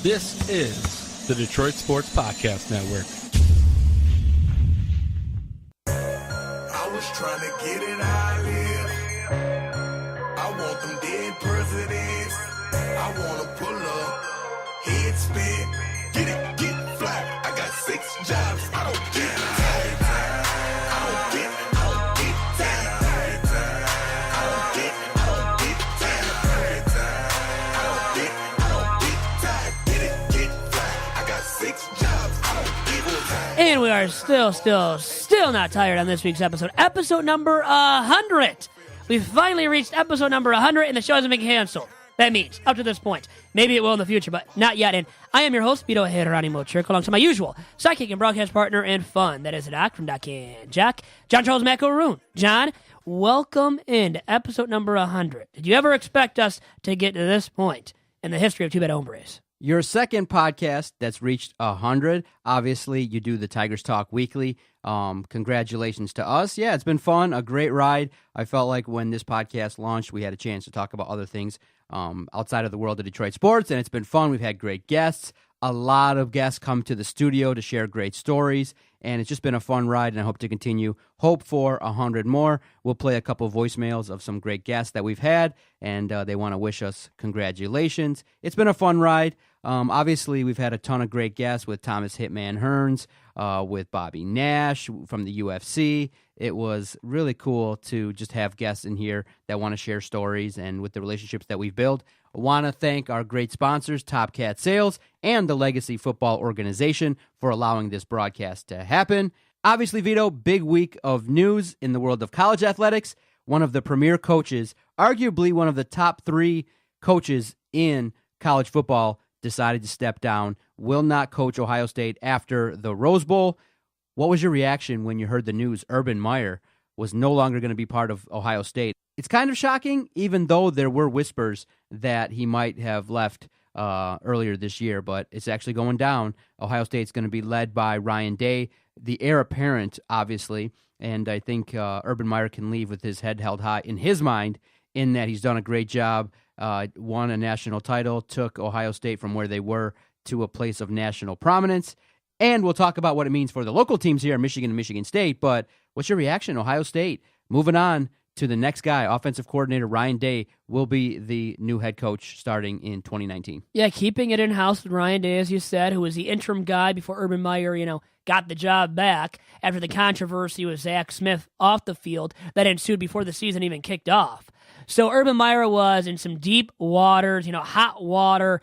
This is the Detroit Sports Podcast Network. I was trying to get it how I live. I want them dead presidents. I want to pull up, head spin, get it, get fly. I got 6 jobs, I don't get tired. I don't get tired. I don't get tired. I don't get tired. Get it, get fly. I got 6 jobs, I don't get tired. And we are still not tired on this week's episode. Episode number 100. We've finally reached episode number 100, and the show hasn't been canceled. That means, up to this point. Maybe it will in the future, but not yet. And I am your host, Vito and Doc, alongside my usual sidekick and broadcast partner and fun. That is Doc from Doc and Jack, John Charles McElroon. John, welcome into episode number 100. Did you ever expect us to get to this point in the history of Two Bad Hombres? Your second podcast that's reached 100. Obviously, you do the Tigers Talk weekly. Congratulations to us. Yeah, it's been fun, a great ride. I felt like when this podcast launched, we had a chance to talk about other things outside of the world of Detroit sports, and it's been fun. We've had great guests. A lot of guests come to the studio to share great stories, and it's just been a fun ride, and I hope to continue. Hope for 100 more. We'll play a couple voicemails of some great guests that we've had, and they want to wish us congratulations. It's been a fun ride. Obviously, we've had a ton of great guests with Thomas Hitman Hearns, with Bobby Nash from the UFC. It was really cool to just have guests in here that want to share stories, and with the relationships that we've built. I want to thank our great sponsors, Top Cat Sales and the Legacy Football Organization, for allowing this broadcast to happen. Obviously, Vito, big week of news in the world of college athletics. One of the premier coaches, arguably one of the top 3 coaches in college football, decided to step down, will not coach Ohio State after the Rose Bowl. What was your reaction when you heard the news Urban Meyer was no longer going to be part of Ohio State? It's kind of shocking, even though there were whispers that he might have left earlier this year, but it's actually going down. Ohio State's going to be led by Ryan Day, the heir apparent, obviously, and I think Urban Meyer can leave with his head held high in his mind, in that he's done a great job, won a national title, took Ohio State from where they were to a place of national prominence. And we'll talk about what it means for the local teams here in Michigan and Michigan State. But what's your reaction, Ohio State? Moving on to the next guy, offensive coordinator Ryan Day will be the new head coach starting in 2019. Yeah, keeping it in-house with Ryan Day, as you said, who was the interim guy before Urban Meyer, got the job back after the controversy with Zach Smith off the field that ensued before the season even kicked off. So Urban Meyer was in some deep waters, hot water,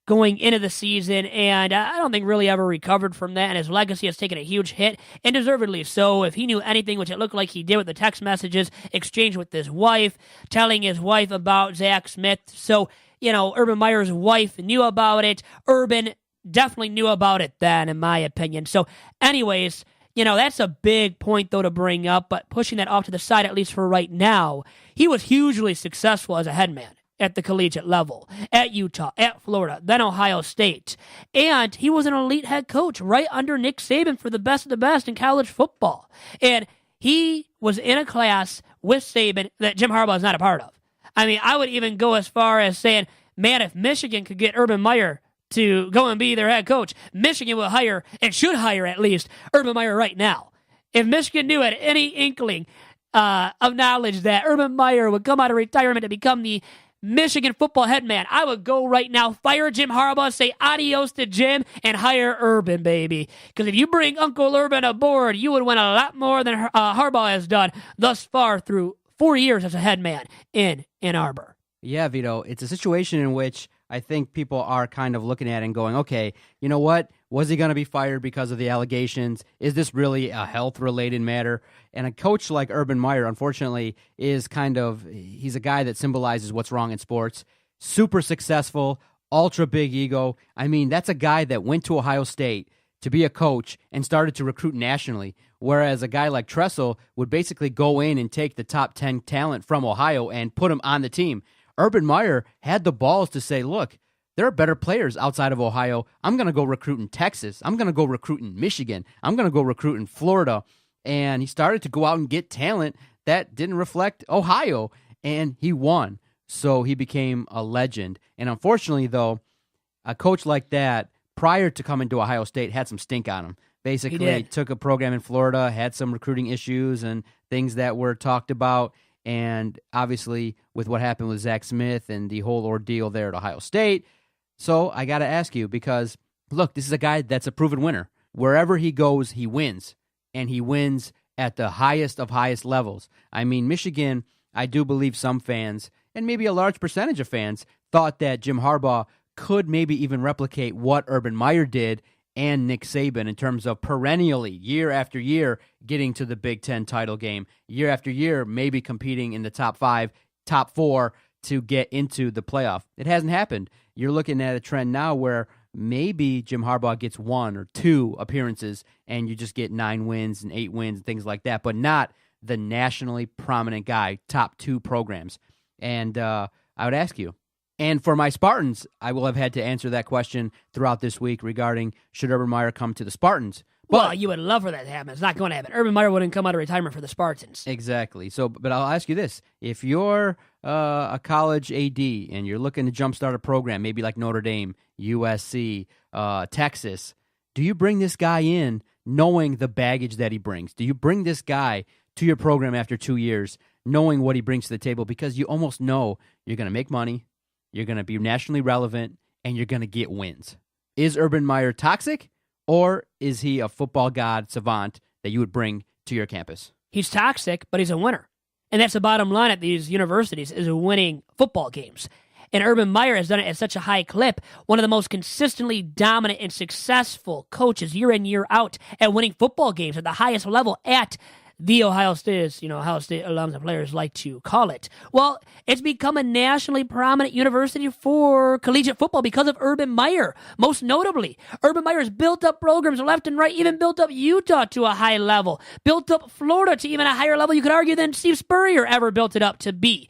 going into the season, and I don't think really ever recovered from that, and his legacy has taken a huge hit, and deservedly so. If he knew anything, which it looked like he did with the text messages exchanged with his wife, telling his wife about Zach Smith. So, Urban Meyer's wife knew about it. Urban definitely knew about it then, in my opinion. So, anyways, that's a big point, though, to bring up, but pushing that off to the side, at least for right now, he was hugely successful as a head man at the collegiate level, at Utah, at Florida, then Ohio State. And he was an elite head coach right under Nick Saban for the best of the best in college football. And he was in a class with Saban that Jim Harbaugh is not a part of. I mean, I would even go as far as saying, man, if Michigan could get Urban Meyer to go and be their head coach, Michigan will hire, and should hire at least, Urban Meyer right now. If Michigan knew had any inkling of knowledge that Urban Meyer would come out of retirement to become the Michigan football head man, I would go right now, fire Jim Harbaugh, say adios to Jim, and hire Urban, baby. Because if you bring Uncle Urban aboard, you would win a lot more than Harbaugh has done thus far through 4 years as a head man in Ann Arbor. Yeah, Vito, it's a situation in which I think people are kind of looking at it and going, okay, you know what? Was he going to be fired because of the allegations? Is this really a health-related matter? And a coach like Urban Meyer, unfortunately, is he's a guy that symbolizes what's wrong in sports. Super successful, ultra big ego. I mean, that's a guy that went to Ohio State to be a coach and started to recruit nationally, whereas a guy like Tressel would basically go in and take the top 10 talent from Ohio and put him on the team. Urban Meyer had the balls to say, look, there are better players outside of Ohio. I'm going to go recruit in Texas. I'm going to go recruit in Michigan. I'm going to go recruit in Florida. And he started to go out and get talent that didn't reflect Ohio, and he won. So he became a legend. And unfortunately, though, a coach like that, prior to coming to Ohio State, had some stink on him. Basically, took a program in Florida, had some recruiting issues and things that were talked about. And obviously, with what happened with Zach Smith and the whole ordeal there at Ohio State. So I got to ask you, because, look, this is a guy that's a proven winner. Wherever he goes, he wins. And he wins at the highest of highest levels. I mean, Michigan, I do believe some fans, and maybe a large percentage of fans, thought that Jim Harbaugh could maybe even replicate what Urban Meyer did and Nick Saban in terms of perennially, year after year, getting to the Big Ten title game, year after year, maybe competing in the top 5, top 4 to get into the playoff. It hasn't happened. You're looking at a trend now where maybe Jim Harbaugh gets 1 or 2 appearances and you just get 9 wins and 8 wins and things like that, but not the nationally prominent guy, top 2 programs. And I would ask you, and for my Spartans, I will have had to answer that question throughout this week regarding should Urban Meyer come to the Spartans. But, well, you would love for that to happen. It's not going to happen. Urban Meyer wouldn't come out of retirement for the Spartans. Exactly. So, but I'll ask you this. If you're a college AD and you're looking to jumpstart a program, maybe like Notre Dame, USC, Texas, do you bring this guy in knowing the baggage that he brings? Do you bring this guy to your program after 2 years knowing what he brings to the table? Because you almost know you're going to make money, you're going to be nationally relevant, and you're going to get wins. Is Urban Meyer toxic, or is he a football god savant that you would bring to your campus? He's toxic, but he's a winner. And that's the bottom line at these universities, is winning football games. And Urban Meyer has done it at such a high clip, one of the most consistently dominant and successful coaches year in, year out at winning football games at the highest level at the Ohio State, as Ohio State alums and players like to call it. Well, it's become a nationally prominent university for collegiate football because of Urban Meyer. Most notably, Urban Meyer has built up programs left and right, even built up Utah to a high level, built up Florida to even a higher level, you could argue, than Steve Spurrier ever built it up to be.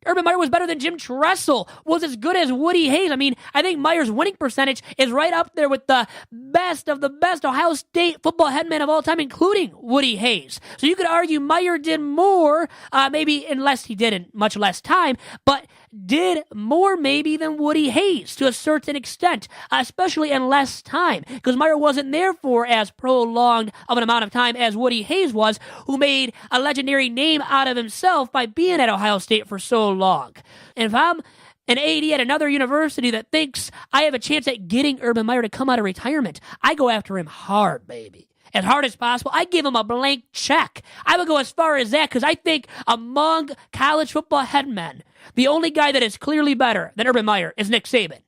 Urban Meyer was better than Jim Tressel, was as good as Woody Hayes. I mean, I think Meyer's winning percentage is right up there with the best of the best Ohio State football headman of all time, including Woody Hayes. So you could argue Meyer did more, maybe unless he did in much less time, but did more maybe than Woody Hayes to a certain extent, especially in less time, because Meyer wasn't there for as prolonged of an amount of time as Woody Hayes was, who made a legendary name out of himself by being at Ohio State for so long. And if I'm an AD at another university that thinks I have a chance at getting Urban Meyer to come out of retirement, I go after him hard, baby. As hard as possible. I give him a blank check. I would go as far as that because I think among college football headmen, the only guy that is clearly better than Urban Meyer is Nick Saban.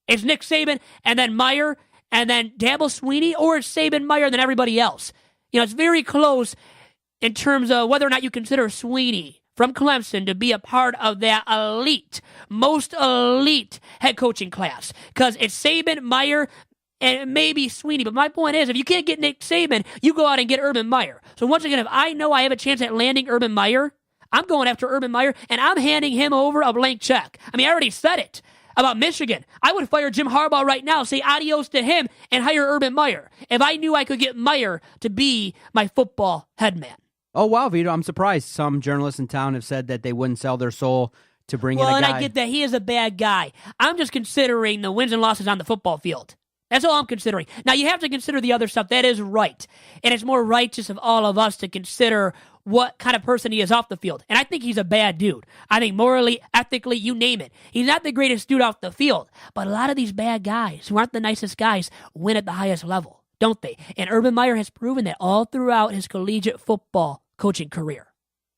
It's Nick Saban and then Meyer and then Dabo Swinney, or it's Saban, Meyer, then everybody else. It's very close in terms of whether or not you consider Swinney from Clemson to be a part of that most elite head coaching class. Because it's Saban, Meyer, and maybe Swinney. But my point is, if you can't get Nick Saban, you go out and get Urban Meyer. So once again, if I know I have a chance at landing Urban Meyer, I'm going after Urban Meyer, and I'm handing him over a blank check. I mean, I already said it about Michigan. I would fire Jim Harbaugh right now, say adios to him, and hire Urban Meyer if I knew I could get Meyer to be my football headman. Oh, wow, Vito, I'm surprised. Some journalists in town have said that they wouldn't sell their soul to bring in a guy. Well, and I get that he is a bad guy. I'm just considering the wins and losses on the football field. That's all I'm considering. Now, you have to consider the other stuff. That is right. And it's more righteous of all of us to consider what kind of person he is off the field. And I think he's a bad dude. I think morally, ethically, you name it. He's not the greatest dude off the field. But a lot of these bad guys, who aren't the nicest guys, win at the highest level, don't they? And Urban Meyer has proven that all throughout his collegiate football coaching career.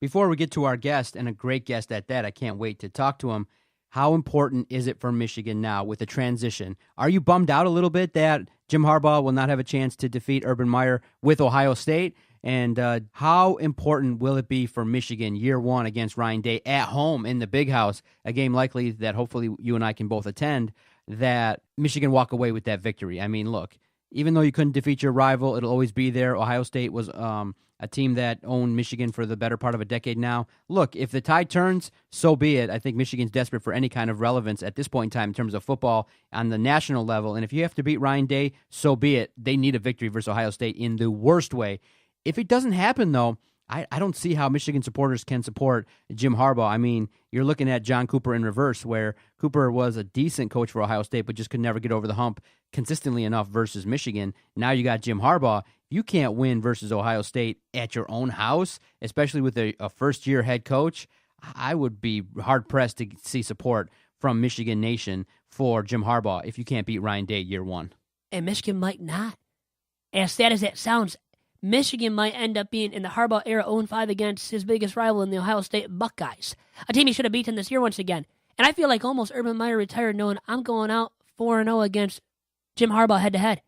Before we get to our guest, and a great guest at that, I can't wait to talk to him. How important is it for Michigan now with the transition? Are you bummed out a little bit that Jim Harbaugh will not have a chance to defeat Urban Meyer with Ohio State? And how important will it be for Michigan year one against Ryan Day at home in the Big House, a game likely that hopefully you and I can both attend, that Michigan walk away with that victory? I mean, look, even though you couldn't defeat your rival, it'll always be there. Ohio State was a team that owned Michigan for the better part of a decade now. Look, if the tide turns, so be it. I think Michigan's desperate for any kind of relevance at this point in time in terms of football on the national level. And if you have to beat Ryan Day, so be it. They need a victory versus Ohio State in the worst way. If it doesn't happen, though, I don't see how Michigan supporters can support Jim Harbaugh. I mean, you're looking at John Cooper in reverse, where Cooper was a decent coach for Ohio State, but just could never get over the hump consistently enough versus Michigan. Now you got Jim Harbaugh. You can't win versus Ohio State at your own house, especially with a first-year head coach. I would be hard-pressed to see support from Michigan Nation for Jim Harbaugh if you can't beat Ryan Day year one. And Michigan might not. As sad as that sounds, Michigan might end up being, in the Harbaugh era, 0-5 against his biggest rival in the Ohio State Buckeyes, a team he should have beaten this year once again. And I feel like almost Urban Meyer retired knowing I'm going out 4-0 against Jim Harbaugh head-to-head.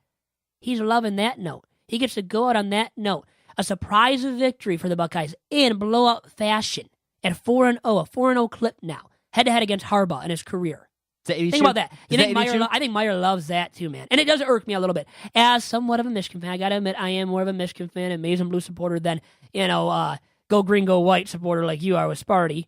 He's loving that note. He gets to go out on that note. A surprise victory for the Buckeyes in blowout fashion at 4-0, a 4-0 clip now, head-to-head against Harbaugh in his career. Think about that. I think Meyer loves that too, man. And it does irk me a little bit. As somewhat of a Michigan fan, I got to admit, I am more of a Michigan fan and maize and blue supporter than, go green, go white supporter like you are with Sparty.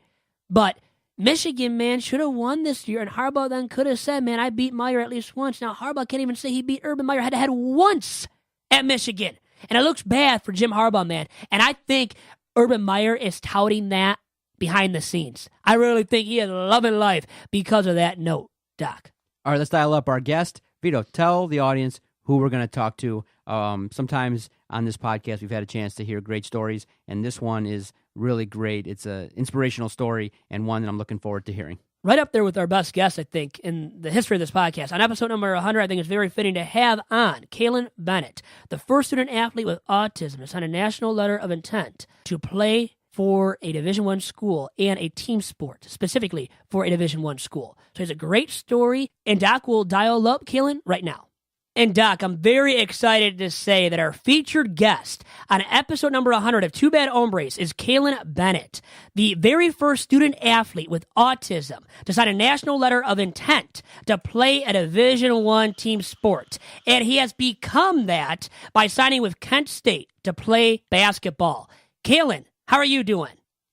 But Michigan, man, should have won this year, and Harbaugh then could have said, man, I beat Meyer at least once. Now, Harbaugh can't even say he beat Urban Meyer head-to-head once at Michigan. And it looks bad for Jim Harbaugh, man. And I think Urban Meyer is touting that behind the scenes. I really think he is loving life because of that note, Doc. All right, let's dial up our guest. Vito, tell the audience who we're going to talk to. Sometimes on this podcast, we've had a chance to hear great stories, and this one is really great. It's an inspirational story and one that I'm looking forward to hearing. Right up there with our best guest, I think, in the history of this podcast. On episode number 100, I think it's very fitting to have on Kalin Bennett, the first student-athlete with autism to sign a national letter of intent to play for a Division I school and a team sport, specifically for a Division I school. So it's a great story, and Doc will dial up Kalin right now. And Doc, I'm very excited to say that our featured guest on episode number 100 of Two Bad Hombres is Kalin Bennett, the very first student-athlete with autism to sign a national letter of intent to play a Division I team sport. And he has become that by signing with Kent State to play basketball. Kalin, how are you doing?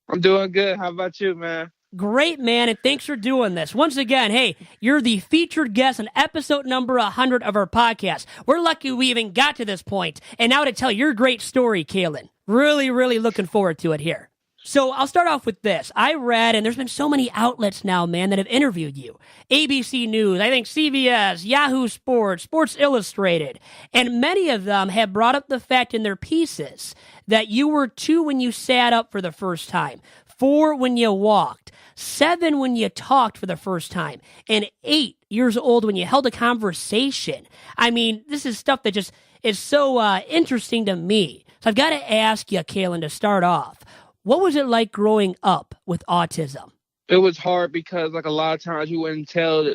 I'm doing good. How about you, man? Great, man, and thanks for doing this. Once again, hey, you're the featured guest on episode number 100 of our podcast. We're lucky we even got to this point. And now to tell your great story, Kalin. Really, really looking forward to it here. So I'll start off with this. I read, and there's been so many outlets now, man, that have interviewed you. ABC News, I think CBS, Yahoo Sports, Sports Illustrated. And many of them have brought up the fact in their pieces that you were 2 when you sat up for the first time, 4 when you walked, 7 when you talked for the first time, and 8 years old when you held a conversation. I mean, this is stuff that just is so interesting to me. So I've got to ask you, Kalin, to start off, what was it like growing up with autism? It was hard because, like, a lot of times you wouldn't tell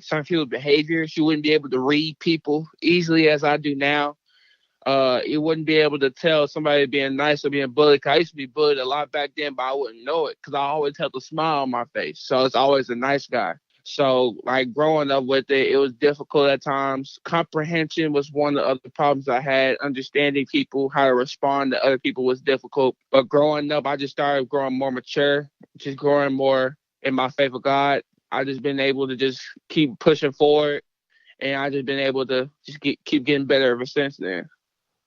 some people's behaviors. You wouldn't be able to read people easily as I do now. You wouldn't be able to tell somebody being nice or being bullied. 'Cause I used to be bullied a lot back then, but I wouldn't know it because I always had a smile on my face. So it's always a nice guy. So, like, growing up with it, it was difficult at times. Comprehension was one of the other problems I had. Understanding people, how to respond to other people was difficult. But growing up, I just started growing more mature, just growing more in my faith of God. I just been able to just keep pushing forward, and I just been able to just keep getting better ever since then.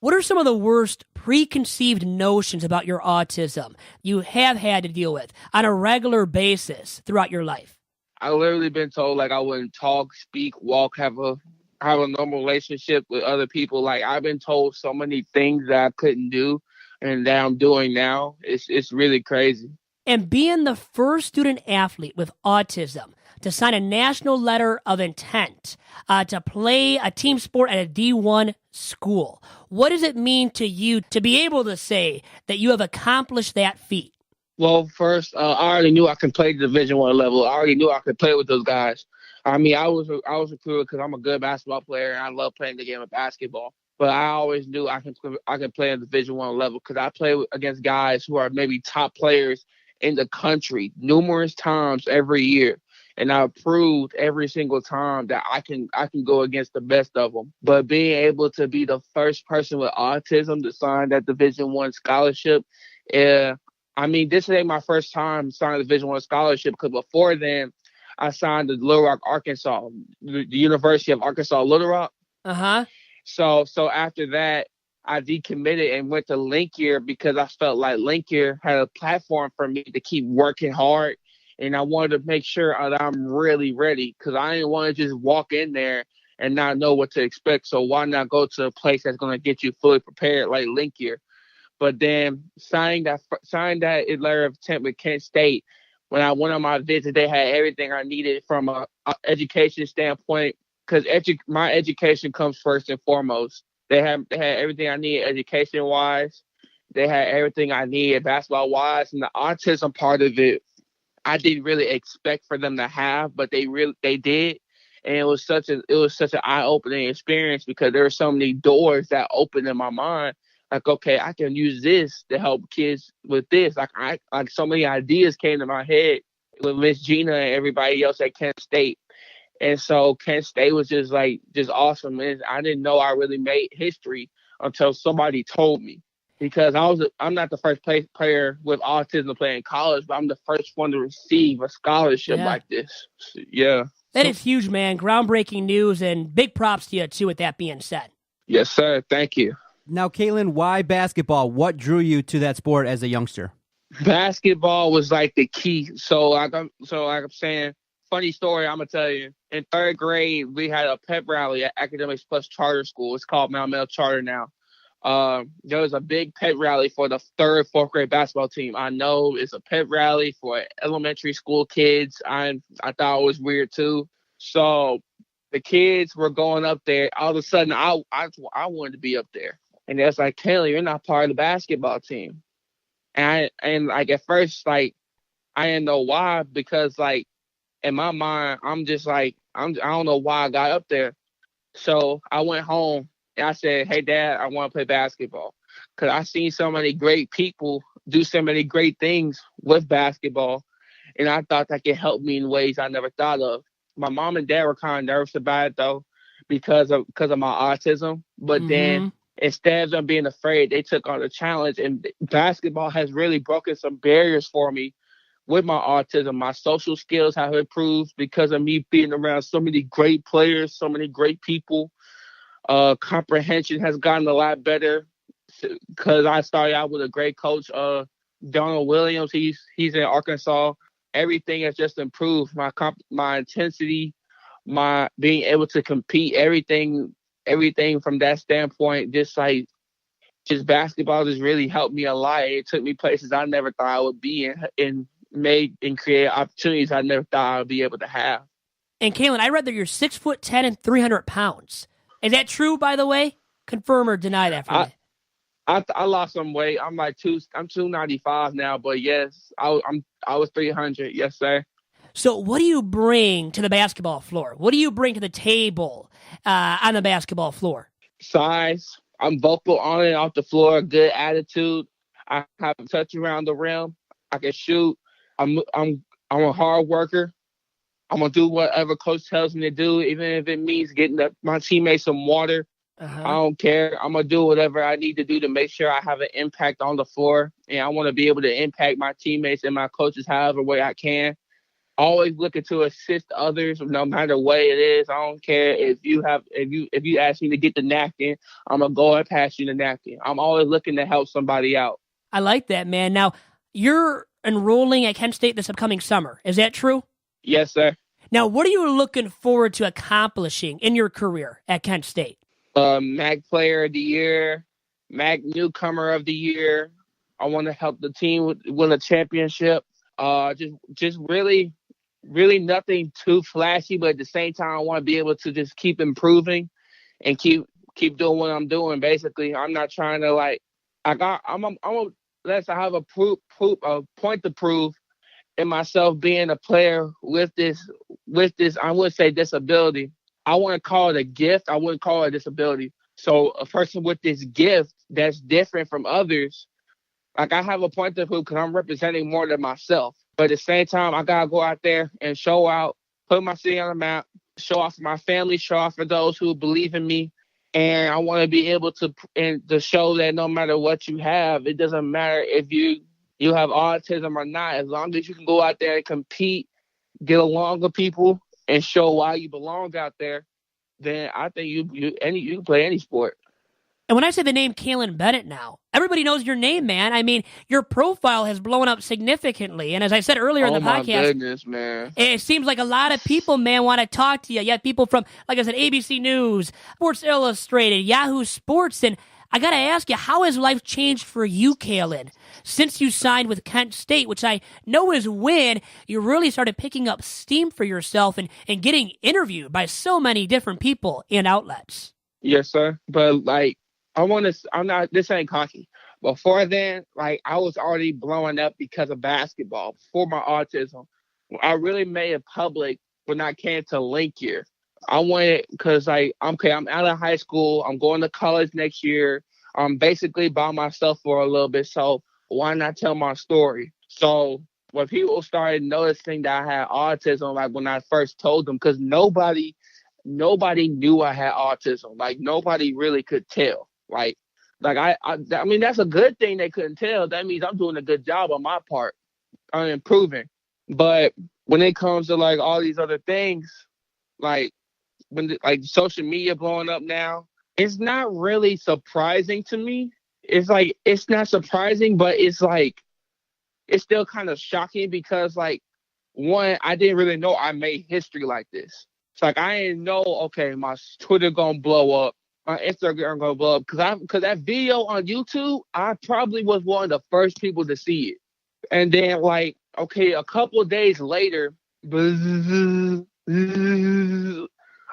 What are some of the worst preconceived notions about your autism you have had to deal with on a regular basis throughout your life? I literally been told, like, I wouldn't talk, speak, walk, have a normal relationship with other people. Like, I've been told so many things that I couldn't do and that I'm doing now. It's really crazy. And being the first student athlete with autism to sign a national letter of intent to play a team sport at a D1 school, what does it mean to you to be able to say that you have accomplished that feat? Well, first, I already knew I could play Division I level. I already knew I could play with those guys. I mean, I was recruited because I'm a good basketball player and I love playing the game of basketball. But I always knew I could play at Division I level because I play against guys who are maybe top players in the country numerous times every year. And I've proved every single time that I can go against the best of them. But being able to be the first person with autism to sign that Division I scholarship, I mean, this ain't my first time signing a Division I scholarship because before then, I signed the Little Rock, Arkansas, the University of Arkansas, Little Rock. Uh-huh. So after that, I decommitted and went to Link Year because I felt like Link Year had a platform for me to keep working hard. And I wanted to make sure that I'm really ready because I didn't want to just walk in there and not know what to expect. So why not go to a place that's going to get you fully prepared like Link Year? But then signing that letter of intent with Kent State, when I went on my visit, they had everything I needed from a education standpoint because my education comes first and foremost. They had everything I needed education wise. They had everything I needed basketball wise, and the autism part of it, I didn't really expect for them to have, but they did, and it was such an eye opening experience because there were so many doors that opened in my mind. Like, okay, I can use this to help kids with this. Like so many ideas came to my head with Miss Gina and everybody else at Kent State. And so Kent State was just awesome. And I didn't know I really made history until somebody told me. Because I'm not the first player with autism to play in college, but I'm the first one to receive a scholarship like this. Yeah. That is huge, man. Groundbreaking news, and big props to you, too, with that being said. Yes, sir. Thank you. Now, Kalin, why basketball? What drew you to that sport as a youngster? Basketball was like the key. So like I'm saying, funny story I'm gonna tell you. In third grade, we had a pep rally at Academics Plus Charter School. It's called Mount Mel Charter now. There was a big pep rally for the third, fourth grade basketball team. I know it's a pep rally for elementary school kids. I thought it was weird too. So the kids were going up there. All of a sudden, I wanted to be up there. And it's like, Kelly, you're not part of the basketball team. And like at first, like I didn't know why, because like in my mind, I'm just like I don't know why I got up there. So I went home and I said, hey Dad, I want to play basketball. Cause I seen so many great people do so many great things with basketball. And I thought that could help me in ways I never thought of. My mom and dad were kind of nervous about it though, because of my autism. But then instead of them being afraid, they took on the challenge. And basketball has really broken some barriers for me with my autism. My social skills have improved because of me being around so many great players, so many great people. Comprehension has gotten a lot better because I started out with a great coach, Donald Williams. He's in Arkansas. Everything has just improved. My intensity, my being able to compete, everything from that standpoint, just basketball just really helped me a lot. It took me places I never thought I would be in, and create opportunities I never thought I would be able to have. And Kalin, I read that you're 6'10" and 300 pounds. Is that true, by the way? Confirm or deny that for me. I lost some weight. I'm 295 now, but yes, I was 300. Yes, sir. So what do you bring to the basketball floor? What do you bring to the table on the basketball floor? Size. I'm vocal on and off the floor. Good attitude. I have a touch around the rim. I can shoot. I'm a hard worker. I'm gonna do whatever coach tells me to do, even if it means getting my teammates some water. I don't care. I'm gonna do whatever I need to do to make sure I have an impact on the floor, and I want to be able to impact my teammates and my coaches however way I can. Always looking to assist others, no matter what it is. I don't care if you ask me to get the napkin, I'm gonna go and pass you the napkin. I'm always looking to help somebody out. I like that, man. Now you're enrolling at Kent State this upcoming summer. Is that true? Yes, sir. Now, what are you looking forward to accomplishing in your career at Kent State? MAC Player of the Year, MAC Newcomer of the Year. I want to help the team win a championship. Just really nothing too flashy, but at the same time, I want to be able to just keep improving and keep doing what I'm doing. Basically, I'm not trying to unless I have a point to prove in myself being a player with this, I wouldn't say disability. I want to call it a gift. I wouldn't call it a disability. So a person with this gift that's different from others, like I have a point to prove because I'm representing more than myself. But at the same time, I got to go out there and show out, put my city on the map, show off for my family, show off for those who believe in me. And I want to be able to show that no matter what you have, it doesn't matter if you have autism or not. As long as you can go out there and compete, get along with people, and show why you belong out there, then I think you can play any sport. And when I say the name Kalin Bennett now, everybody knows your name, man. I mean, your profile has blown up significantly. And as I said earlier in the podcast, goodness, man. It seems like a lot of people, man, want to talk to you. You have people from, like I said, ABC News, Sports Illustrated, Yahoo Sports. And I got to ask you, how has life changed for you, Kalin, since you signed with Kent State, which I know is when you really started picking up steam for yourself and getting interviewed by so many different people and outlets? Yes, sir. But, like, this ain't cocky. Before then, like, I was already blowing up because of basketball, before my autism. I really made it public when I came to Link Year. I wanted, because, like, I'm out of high school. I'm going to college next year. I'm basically by myself for a little bit. So why not tell my story? So when people started noticing that I had autism, like when I first told them, because nobody knew I had autism. Like, nobody really could tell. Like I mean, that's a good thing they couldn't tell. That means I'm doing a good job on my part. I'm improving. But when it comes to, like, all these other things, like like social media blowing up now, it's not really surprising to me. It's like, it's not surprising, but it's like, it's still kind of shocking because, like, one, I didn't really know I made history like this. It's like, I didn't know, okay, my Twitter gonna blow up, my Instagram gonna blow up, because that video on YouTube, I probably was one of the first people to see it. And then, like, okay, a couple of days later,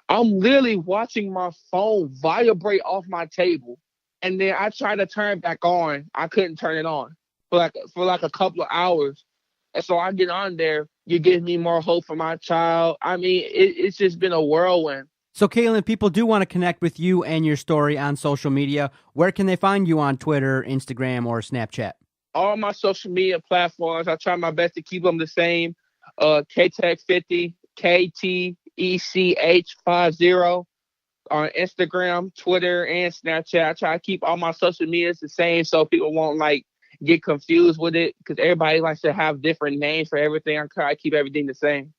I'm literally watching my phone vibrate off my table, and then I tried to turn it back on. I couldn't turn it on for like a couple of hours. And so I get on there. You give me more hope for my child. I mean, it's just been a whirlwind. So, Kalin, people do want to connect with you and your story on social media. Where can they find you on Twitter, Instagram, or Snapchat? All my social media platforms, I try my best to keep them the same. KTech50, KTECH50 on Instagram, Twitter, and Snapchat. I try to keep all my social medias the same so people won't, like, get confused with it, because everybody likes to have different names for everything. I try to keep everything the same.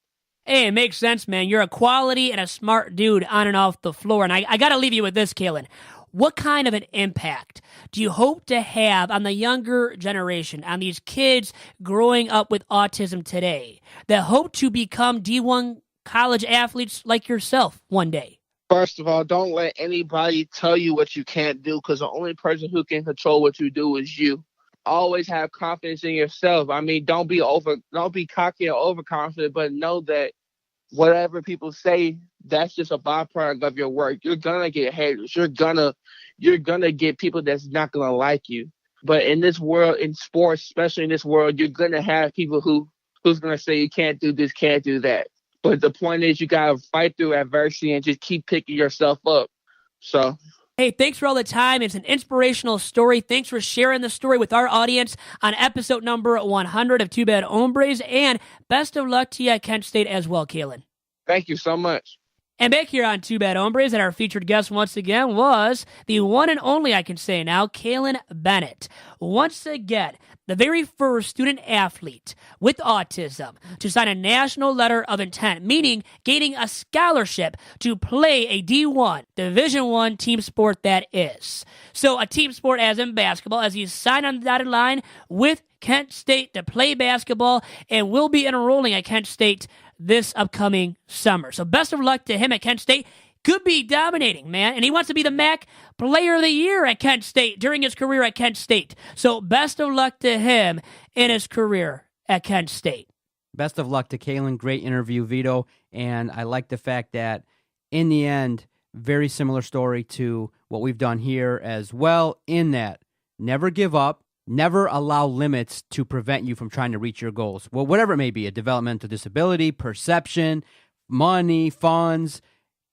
Hey, it makes sense, man. You're a quality and a smart dude on and off the floor. And I got to leave you with this, Kalin. What kind of an impact do you hope to have on the younger generation, on these kids growing up with autism today that hope to become D1 college athletes like yourself one day? First of all, don't let anybody tell you what you can't do, because the only person who can control what you do is you. Always have confidence in yourself. I mean, don't be cocky or overconfident, but know that whatever people say, that's just a byproduct of your work. You're gonna get haters. You're gonna get people that's not gonna like you. But in this world, in sports, especially in this world, you're gonna have people who's gonna say you can't do this, can't do that. But the point is, you gotta fight through adversity and just keep picking yourself up. So. Hey, thanks for all the time. It's an inspirational story. Thanks for sharing the story with our audience on episode number 100 of Two Bad Hombres. And best of luck to you at Kent State as well, Kalin. Thank you so much. And back here on Two Bad Hombres, and our featured guest once again was the one and only, I can say now, Kalin Bennett. Once again, the very first student athlete with autism to sign a national letter of intent, meaning gaining a scholarship to play a D1, Division I team sport that is. So a team sport as in basketball, as he signed on the dotted line with Kent State to play basketball and will be enrolling at Kent State this upcoming summer. So best of luck to him at Kent State. Could be dominating, man. And he wants to be the MAC Player of the Year at Kent State during his career at Kent State. So best of luck to him in his career at Kent State. Best of luck to Kalin. Great interview, Vito. And I like the fact that in the end, very similar story to what we've done here as well, in that never give up. Never allow limits to prevent you from trying to reach your goals. Well, whatever it may be, a developmental disability, perception, money, funds.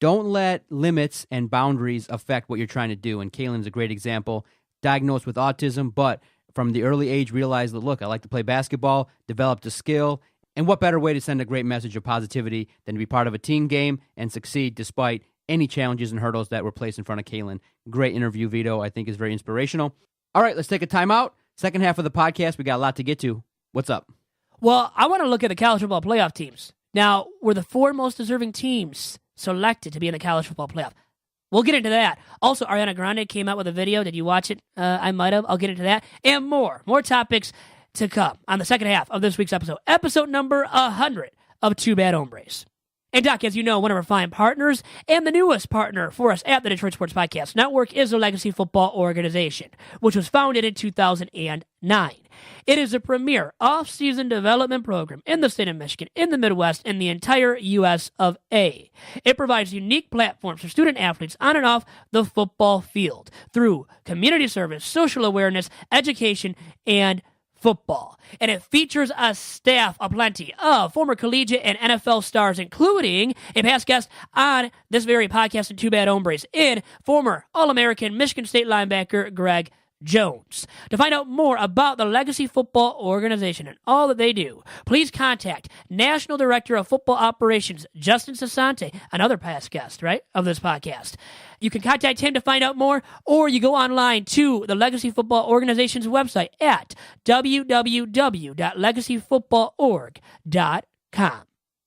Don't let limits and boundaries affect what you're trying to do. And Kalin's a great example, diagnosed with autism, but from the early age realized that, look, I like to play basketball, developed a skill, and what better way to send a great message of positivity than to be part of a team game and succeed despite any challenges and hurdles that were placed in front of Kalin. Great interview, Vito. I think is very inspirational. All right, let's take a timeout. Second half of the podcast, we got a lot to get to. What's up? Well, I want to look at the college football playoff teams. Now, were the four most deserving teams selected to be in the college football playoff? We'll get into that. Also, Ariana Grande came out with a video. Did you watch it? I might have. I'll get into that. And more topics to come on the second half of this week's episode. Episode number 100 of Two Bad Hombres. And Doc, as you know, one of our fine partners and the newest partner for us at the Detroit Sports Podcast Network is the Legacy Football Organization, which was founded in 2009. It is a premier off-season development program in the state of Michigan, in the Midwest, and the entire U.S. of A. It provides unique platforms for student athletes on and off the football field through community service, social awareness, education, and football. And it features a staff aplenty of former collegiate and NFL stars, including a past guest on this very podcast in Two Bad Hombres in former All-American Michigan State linebacker Greg Jones. To find out more about the Legacy Football Organization and all that they do, please contact National Director of Football Operations, Justin Sassante, another past guest, right, of this podcast. You can contact him to find out more, or you go online to the Legacy Football Organization's website at www.legacyfootballorg.com.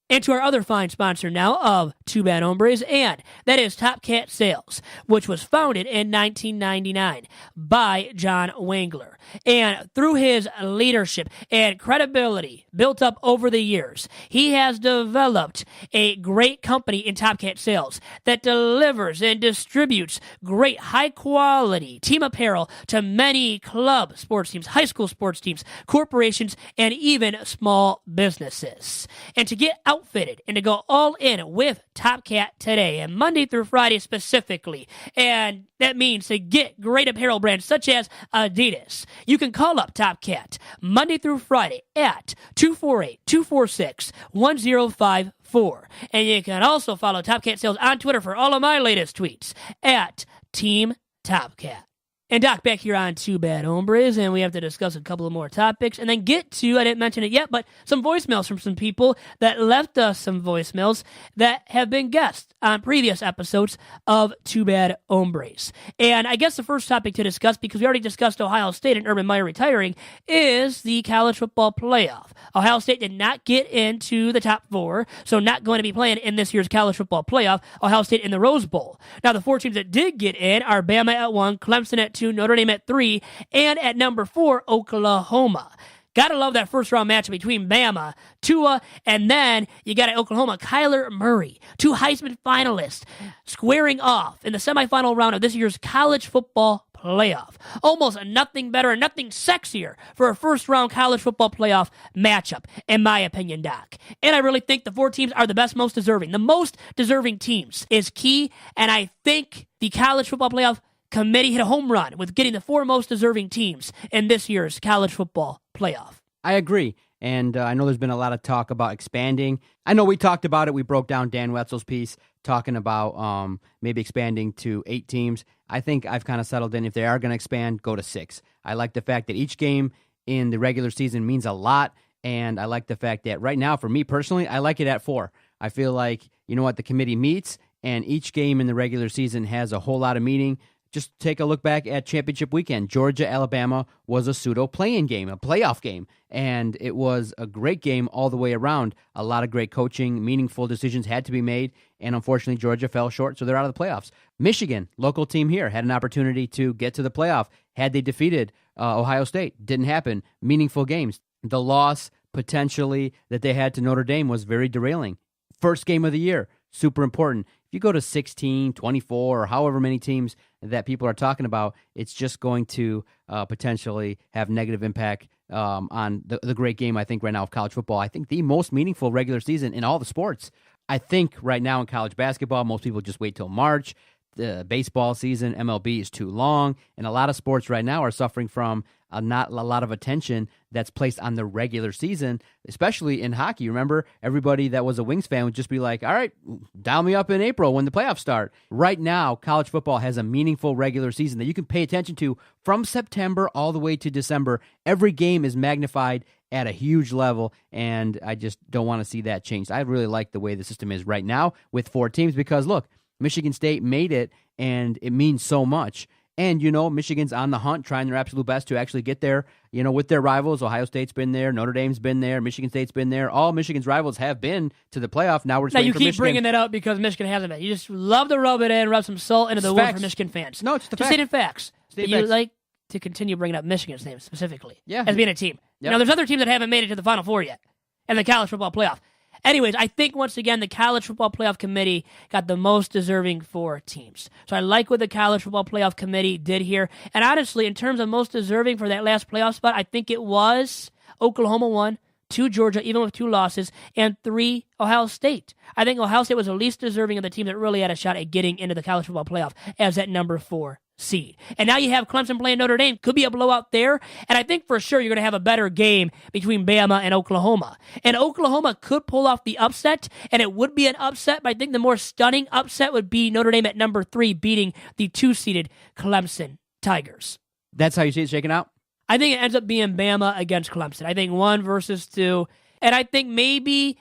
And to our other fine sponsor now of Two Bad Hombres, and that is Top Cat Sales, which was founded in 1999 by John Wangler. And through his leadership and credibility built up over the years, he has developed a great company in Top Cat Sales that delivers and distributes great high-quality team apparel to many club sports teams, high school sports teams, corporations, and even small businesses. And to get outfitted and to go all in with Top Cat today, and Monday through Friday specifically, and that means to get great apparel brands such as Adidas, you can call up Top Cat Monday through Friday at 248-246-1054. And you can also follow Top Cat Sales on Twitter for all of my latest tweets at Team Top Cat. And Doc, back here on Two Bad Hombres, and we have to discuss a couple of more topics, and then get to, I didn't mention it yet, but some voicemails from some people that left us some voicemails that have been guests on previous episodes of Two Bad Hombres. And I guess the first topic to discuss, because we already discussed Ohio State and Urban Meyer retiring, is the college football playoff. Ohio State did not get into the top four, so not going to be playing in this year's college football playoff. Ohio State in the Rose Bowl. Now, the four teams that did get in are Bama at 1, Clemson at 2, Notre Dame at 3, and at number 4, Oklahoma. Gotta love that first round match between Bama, Tua, and then you got at Oklahoma, Kyler Murray, two Heisman finalists, squaring off in the semifinal round of this year's college football playoff. Almost nothing better and nothing sexier for a first round college football playoff matchup, in my opinion, Doc. And I really think the four teams are the best, most deserving. The most deserving teams is key, and I think the college football playoff committee hit a home run with getting the four most deserving teams in this year's college football playoff. I agree. And I know there's been a lot of talk about expanding. I know we talked about it. We broke down Dan Wetzel's piece talking about maybe expanding to 8 teams. I think I've kind of settled in. If they are going to expand, go to 6. I like the fact that each game in the regular season means a lot. And I like the fact that right now, for me personally, I like it at 4. I feel like, you know what, the committee meets, and each game in the regular season has a whole lot of meaning. Just take a look back at championship weekend. Georgia-Alabama was a pseudo play-in game, a playoff game, and it was a great game all the way around. A lot of great coaching, meaningful decisions had to be made, and unfortunately Georgia fell short, so they're out of the playoffs. Michigan, local team here, had an opportunity to get to the playoff had they defeated Ohio State. Didn't happen. Meaningful games. The loss, potentially, that they had to Notre Dame was very derailing. First game of the year, super important. If you go to 16, 24, or however many teams that people are talking about, it's just going to potentially have negative impact on the great game, I think, right now of college football. I think the most meaningful regular season in all the sports. I think right now in college basketball, most people just wait till March. The baseball season, MLB, is too long, and a lot of sports right now are suffering from not a lot of attention that's placed on the regular season, especially in hockey. Remember, everybody that was a Wings fan would just be like, all right, dial me up in April when the playoffs start. Right now, college football has a meaningful regular season that you can pay attention to from September all the way to December. Every game is magnified at a huge level, and I just don't want to see that changed. I really like the way the system is right now with 4 teams because, look, Michigan State made it, and it means so much. And, Michigan's on the hunt, trying their absolute best to actually get there, with their rivals. Ohio State's been there. Notre Dame's been there. Michigan State's been there. All Michigan's rivals have been to the playoff. Now we're just waiting for Michigan. Michigan. Bringing that up because Michigan hasn't been. You just love to rub it in, rub some salt into the wound for Michigan fans. No, it's the just fact. stating facts. Stating You facts. like to continue bringing up Michigan's name specifically Yeah. as being a team. Yep. There's other teams that haven't made it to the Final Four yet in the college football playoff. Anyways, I think once again the College Football Playoff Committee got the most deserving 4 teams. So I like what the College Football Playoff Committee did here. And honestly, in terms of most deserving for that last playoff spot, I think it was Oklahoma 1, 2 Georgia, even with 2 losses, and 3 Ohio State. I think Ohio State was the least deserving of the team that really had a shot at getting into the College Football Playoff as that number 4 seed. And now you have Clemson playing Notre Dame. Could be a blowout there. And I think for sure you're going to have a better game between Bama and Oklahoma. And Oklahoma could pull off the upset, and it would be an upset, but I think the more stunning upset would be Notre Dame at number 3 beating the 2-seeded Clemson Tigers. That's how you see it shaking out? I think it ends up being Bama against Clemson. I think 1 versus 2. And I think maybe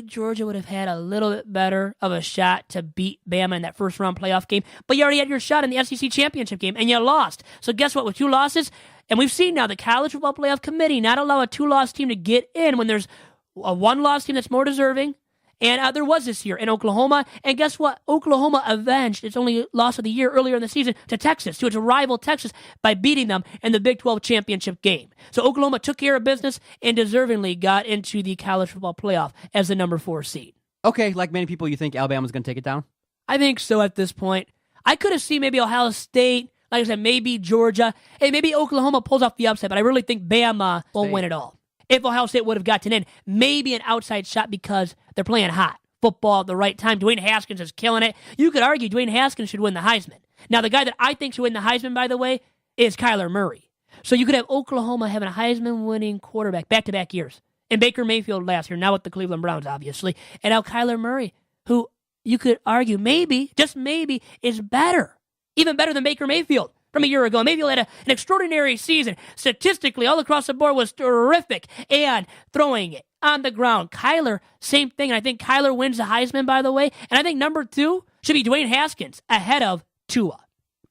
Georgia would have had a little bit better of a shot to beat Bama in that first round playoff game. But you already had your shot in the SEC championship game, and you lost. So guess what? With 2 losses, and we've seen now the College Football Playoff Committee not allow a 2-loss team to get in when there's a 1-loss team that's more deserving. And there was this year in Oklahoma. And guess what? Oklahoma avenged its only loss of the year earlier in the season to Texas, to its rival Texas, by beating them in the Big 12 championship game. So Oklahoma took care of business and deservingly got into the college football playoff as the number 4 seed. Okay, like many people, you think Alabama's going to take it down? I think so at this point. I could have seen maybe Ohio State, like I said, maybe Georgia, and maybe Oklahoma pulls off the upset, but I really think Bama will win it all. If Ohio State would have gotten in, maybe an outside shot because they're playing hot football at the right time. Dwayne Haskins is killing it. You could argue Dwayne Haskins should win the Heisman. Now, the guy that I think should win the Heisman, by the way, is Kyler Murray. So you could have Oklahoma having a Heisman-winning quarterback back-to-back years. And Baker Mayfield last year, now with the Cleveland Browns, obviously. And now Kyler Murray, who you could argue maybe, just maybe, is better. Even better than Baker Mayfield from a year ago. Mayfield had an extraordinary season. Statistically, all across the board was terrific. And throwing it on the ground. Kyler, same thing. And I think Kyler wins the Heisman, by the way. And I think number 2 should be Dwayne Haskins ahead of Tua.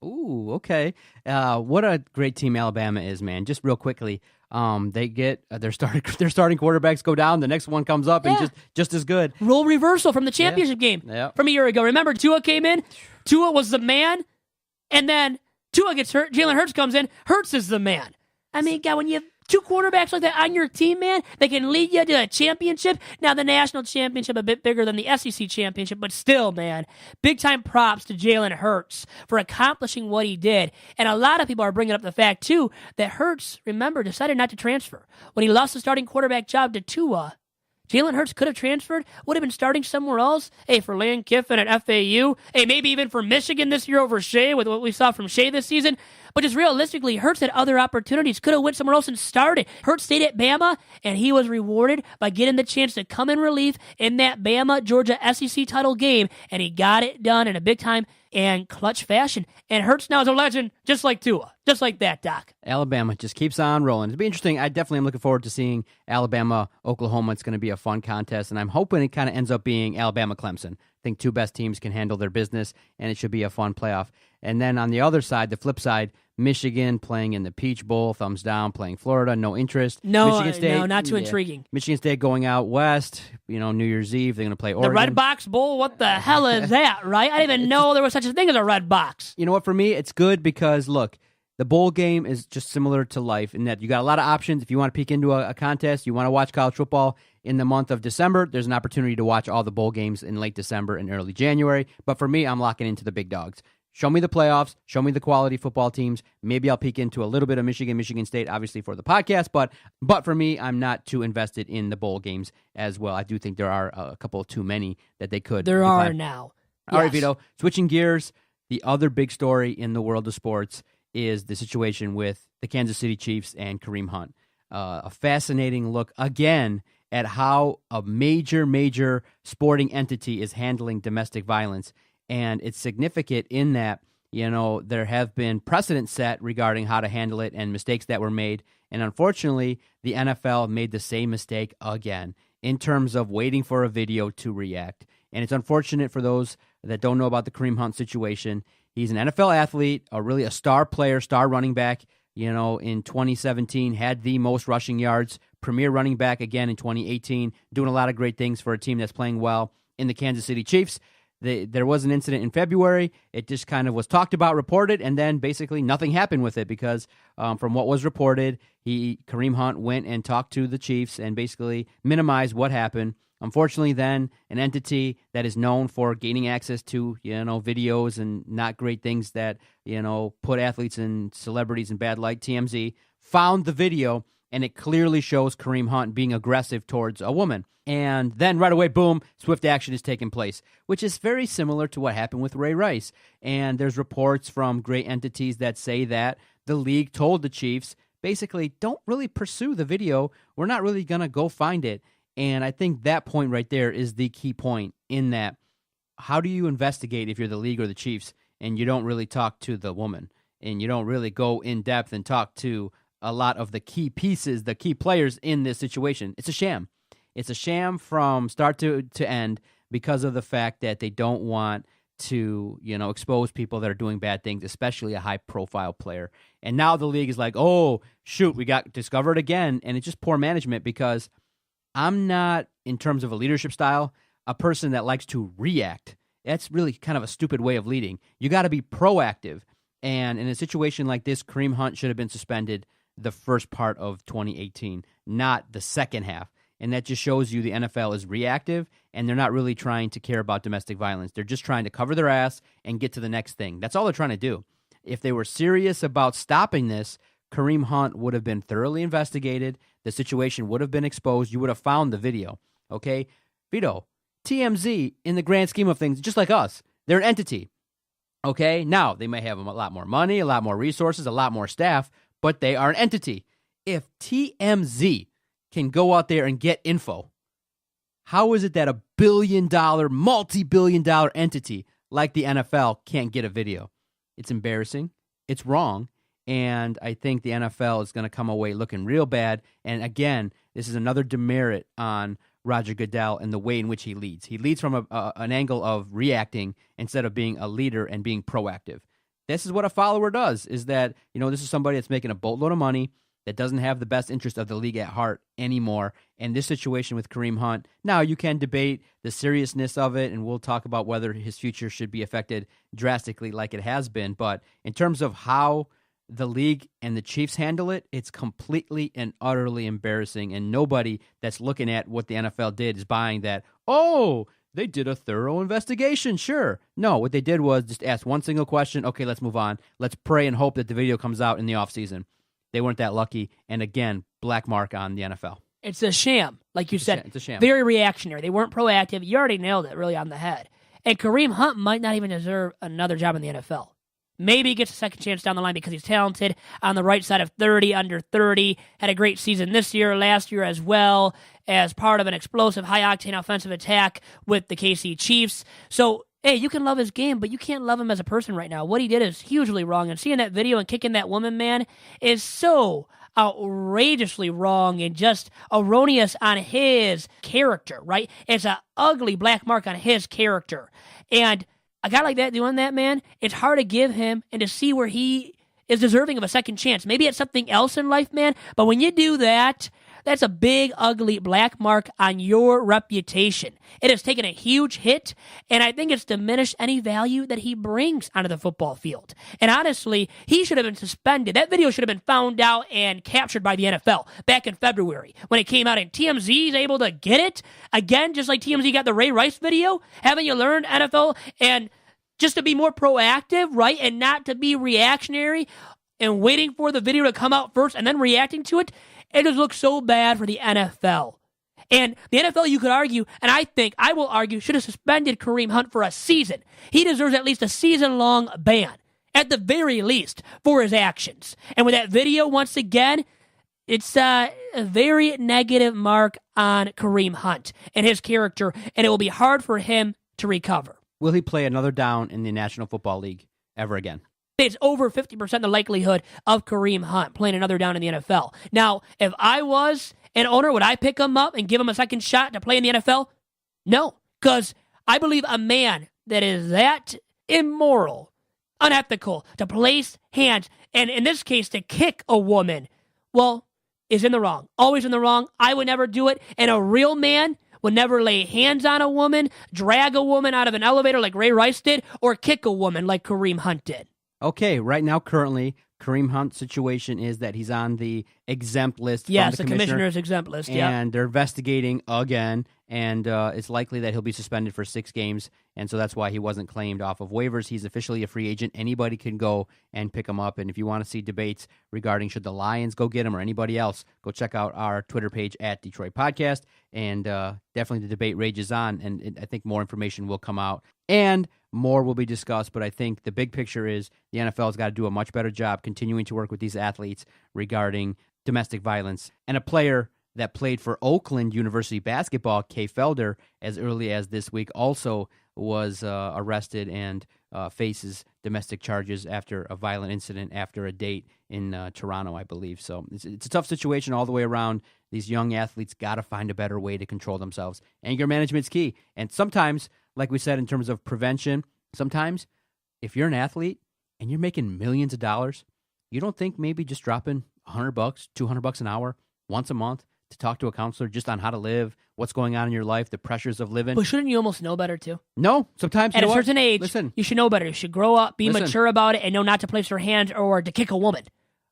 Ooh, okay. What a great team Alabama is, man. Just real quickly, they get their starting quarterbacks go down. The next one comes up and just as good. Role reversal from the championship game from a year ago. Remember, Tua came in. Tua was the man. And then Tua gets hurt. Jalen Hurts comes in. Hurts is the man. I mean, God, when you have 2 quarterbacks like that on your team, man, they can lead you to a championship. Now, the national championship a bit bigger than the SEC championship, but still, man, big-time props to Jalen Hurts for accomplishing what he did. And a lot of people are bringing up the fact, too, that Hurts, remember, decided not to transfer. When he lost the starting quarterback job to Tua, Jalen Hurts could have transferred, would have been starting somewhere else. Hey, for Lane Kiffin at FAU. Hey, maybe even for Michigan this year over Shea with what we saw from Shea this season. But just realistically, Hurts had other opportunities. Could have went somewhere else and started. Hurts stayed at Bama, and he was rewarded by getting the chance to come in relief in that Bama-Georgia SEC title game, and he got it done in a big-time and clutch fashion. And Hurts now is a legend, just like Tua. Just like that, Doc. Alabama just keeps on rolling. It'll be interesting. I definitely am looking forward to seeing Alabama-Oklahoma. It's going to be a fun contest, and I'm hoping it kind of ends up being Alabama-Clemson. I think 2 best teams can handle their business, and it should be a fun playoff. And then on the other side, the flip side, Michigan playing in the Peach Bowl, thumbs down, playing Florida, no interest. Michigan State, no, not too intriguing. Michigan State going out west, New Year's Eve, they're going to play Oregon. The Red Box Bowl, what the hell is that, right? I didn't even know there was such a thing as a Red Box. You know what, for me, it's good because, look, the bowl game is just similar to life in that you got a lot of options. If you want to peek into a contest, you want to watch college football in the month of December, there's an opportunity to watch all the bowl games in late December and early January. But for me, I'm locking into the big dogs. Show me the playoffs. Show me the quality football teams. Maybe I'll peek into a little bit of Michigan State, obviously for the podcast. But for me, I'm not too invested in the bowl games as well. I do think there are a couple too many that they could. There are now. All right, Vito. Switching gears, the other big story in the world of sports is the situation with the Kansas City Chiefs and Kareem Hunt. A fascinating look again at how a major sporting entity is handling domestic violence. And it's significant in that, there have been precedents set regarding how to handle it and mistakes that were made. And unfortunately, the NFL made the same mistake again in terms of waiting for a video to react. And it's unfortunate for those that don't know about the Kareem Hunt situation. He's an NFL athlete, really a star player, star running back. In 2017, had the most rushing yards, premier running back again in 2018, doing a lot of great things for a team that's playing well in the Kansas City Chiefs. There was an incident in February. It just kind of was talked about, reported, and then basically nothing happened with it because from what was reported, Kareem Hunt went and talked to the Chiefs and basically minimized what happened. Unfortunately, then, an entity that is known for gaining access to, videos and not great things that, put athletes and celebrities in bad light, TMZ, found the video, and it clearly shows Kareem Hunt being aggressive towards a woman. And then right away, boom, swift action is taking place, which is very similar to what happened with Ray Rice. And there's reports from great entities that say that the league told the Chiefs, basically, don't really pursue the video. We're not really going to go find it. And I think that point right there is the key point in that. How do you investigate if you're the league or the Chiefs and you don't really talk to the woman and you don't really go in depth and talk to a lot of the key pieces, the key players in this situation? It's a sham. It's a sham from start to end because of the fact that they don't want to, expose people that are doing bad things, especially a high-profile player. And now the league is like, oh, shoot, we got discovered again. And it's just poor management because I'm not, in terms of a leadership style, a person that likes to react. That's really kind of a stupid way of leading. You got to be proactive. And in a situation like this, Kareem Hunt should have been suspended the first part of 2018, not the second half. And that just shows you the NFL is reactive, and they're not really trying to care about domestic violence. They're just trying to cover their ass and get to the next thing. That's all they're trying to do. If they were serious about stopping this, Kareem Hunt would have been thoroughly investigated. The situation would have been exposed. You would have found the video. Okay? Vito, TMZ, in the grand scheme of things, just like us, they're an entity. Okay? Now, they may have a lot more money, a lot more resources, a lot more staff, but they are an entity. If TMZ can go out there and get info, how is it that a billion-dollar, multi-billion-dollar entity like the NFL can't get a video? It's embarrassing. It's wrong. And I think the NFL is going to come away looking real bad. And again, this is another demerit on Roger Goodell and the way in which he leads. He leads from an angle of reacting instead of being a leader and being proactive. This is what a follower does, is that, this is somebody that's making a boatload of money, that doesn't have the best interest of the league at heart anymore. And this situation with Kareem Hunt, now you can debate the seriousness of it, and we'll talk about whether his future should be affected drastically like it has been. But in terms of how the league and the Chiefs handle it, it's completely and utterly embarrassing. And nobody that's looking at what the NFL did is buying that, oh, they did a thorough investigation. Sure. No, what they did was just ask one single question. Okay, let's move on. Let's pray and hope that the video comes out in the offseason. They weren't that lucky. And again, black mark on the NFL. It's a sham, like you said. It's a sham. Very reactionary. They weren't proactive. You already nailed it really on the head. And Kareem Hunt might not even deserve another job in the NFL. Maybe he gets a second chance down the line because he's talented, on the right side of 30, under 30, had a great season this year, last year as well, as part of an explosive, high-octane offensive attack with the KC Chiefs. So, hey, you can love his game, but you can't love him as a person right now. What he did is hugely wrong, and seeing that video and kicking that woman, man, is so outrageously wrong and just erroneous on his character, right? It's an ugly black mark on his character. And a guy like that doing that, man, it's hard to give him and to see where he is deserving of a second chance. Maybe it's something else in life, man, but when you do that, that's a big, ugly black mark on your reputation. It has taken a huge hit, and I think it's diminished any value that he brings onto the football field. And honestly, he should have been suspended. That video should have been found out and captured by the NFL back in February when it came out, and TMZ is able to get it. Again, just like TMZ got the Ray Rice video. Haven't you learned, NFL? And just to be more proactive, right, and not to be reactionary and waiting for the video to come out first and then reacting to it. It just looks so bad for the NFL. And the NFL, you could argue, and I will argue, should have suspended Kareem Hunt for a season. He deserves at least a season-long ban, at the very least, for his actions. And with that video, once again, it's a very negative mark on Kareem Hunt and his character, and it will be hard for him to recover. Will he play another down in the National Football League ever again? It's over 50% the likelihood of Kareem Hunt playing another down in the NFL. Now, if I was an owner, would I pick him up and give him a second shot to play in the NFL? No, because I believe a man that is that immoral, unethical to place hands, and in this case, to kick a woman, well, is in the wrong. Always in the wrong. I would never do it. And a real man would never lay hands on a woman, drag a woman out of an elevator like Ray Rice did, or kick a woman like Kareem Hunt did. Okay, right now, currently, Kareem Hunt's situation is that he's on the exempt list. Yes, from the commissioner's exempt list, yeah. And they're investigating again, and it's likely that he'll be suspended for 6 games, and so that's why he wasn't claimed off of waivers. He's officially a free agent. Anybody can go and pick him up, and if you want to see debates regarding should the Lions go get him or anybody else, go check out our Twitter page at Detroit Podcast, and definitely the debate rages on, and I think more information will come out. And more will be discussed, but I think the big picture is the NFL's got to do a much better job continuing to work with these athletes regarding domestic violence. And a player that played for Oakland University basketball, Kay Felder, as early as this week, also was arrested and faces domestic charges after a violent incident after a date in Toronto, I believe. So it's a tough situation all the way around. These young athletes got to find a better way to control themselves. Anger management's key. And sometimes, like we said, in terms of prevention, sometimes if you're an athlete and you're making millions of dollars, you don't think maybe just dropping $100, $200 an hour once a month to talk to a counselor just on how to live, what's going on in your life, the pressures of living. But shouldn't you almost know better, too? No, sometimes. At a certain age, Listen. You should know better. You should grow up, be mature about it, and know not to place your hands or to kick a woman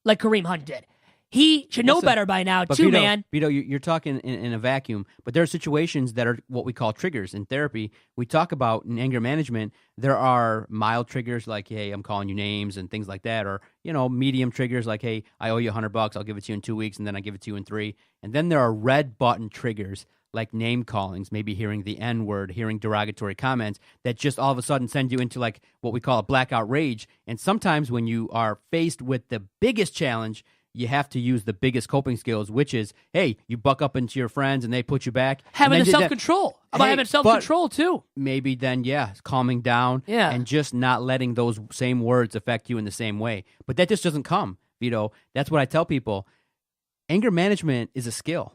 like Kareem Hunt did. He should know better by now, too, Vito, man. Vito, you're talking in a vacuum, but there are situations that are what we call triggers in therapy. We talk about in anger management, there are mild triggers like, hey, I'm calling you names and things like that, or, medium triggers like, hey, I owe you $100, I'll give it to you in 2 weeks, and then I give it to you in 3. And then there are red button triggers like name callings, maybe hearing the N-word, hearing derogatory comments that just all of a sudden send you into like what we call a blackout rage. And sometimes when you are faced with the biggest challenge, you have to use the biggest coping skills, which is, hey, you buck up into your friends and they put you back. Having the self-control. About having self-control, too. Maybe then, calming down and just not letting those same words affect you in the same way. But that just doesn't come, Vito. That's what I tell people. Anger management is a skill,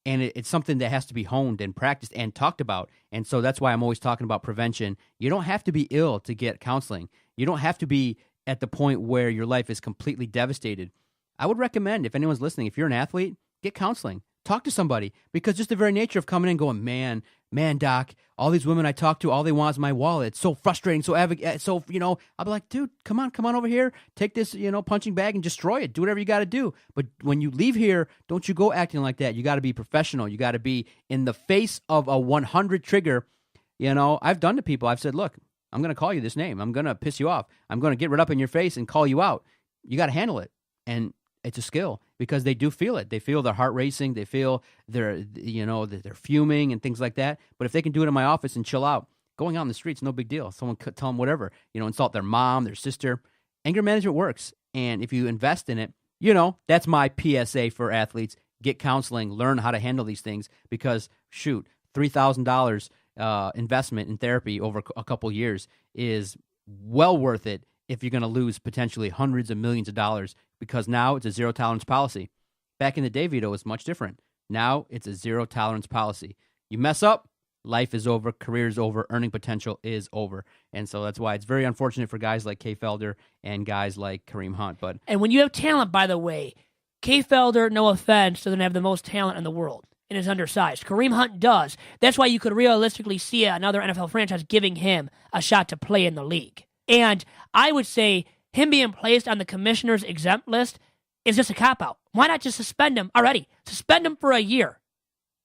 and it's something that has to be honed and practiced and talked about. And so that's why I'm always talking about prevention. You don't have to be ill to get counseling. You don't have to be at the point where your life is completely devastated. I would recommend, if anyone's listening, if you're an athlete, get counseling. Talk to somebody, because just the very nature of coming in and going, man, Doc, all these women I talk to, all they want is my wallet. It's so frustrating. I'll be like, dude, come on over here. Take this, punching bag and destroy it. Do whatever you got to do. But when you leave here, don't you go acting like that. You got to be professional. You got to be in the face of a 100 trigger. I've done to people, I've said, look, I'm going to call you this name. I'm going to piss you off. I'm going to get right up in your face and call you out. You got to handle it. And it's a skill, because they do feel it. They feel their heart racing. They feel they're fuming and things like that. But if they can do it in my office and chill out, going out in the streets, no big deal. Someone could tell them whatever, insult their mom, their sister. Anger management works. And if you invest in it, that's my PSA for athletes. Get counseling, learn how to handle these things, because shoot, $3,000 investment in therapy over a couple years is well worth it if you're going to lose potentially hundreds of millions of dollars, because now it's a zero-tolerance policy. Back in the day, Vito, it was much different. Now it's a zero-tolerance policy. You mess up, life is over, career is over, earning potential is over. And so that's why it's very unfortunate for guys like Kay Felder and guys like Kareem Hunt. And when you have talent, by the way, Kay Felder, no offense, doesn't have the most talent in the world and is undersized. Kareem Hunt does. That's why you could realistically see another NFL franchise giving him a shot to play in the league. And I would say him being placed on the commissioner's exempt list is just a cop-out. Why not just suspend him already? Suspend him for a year.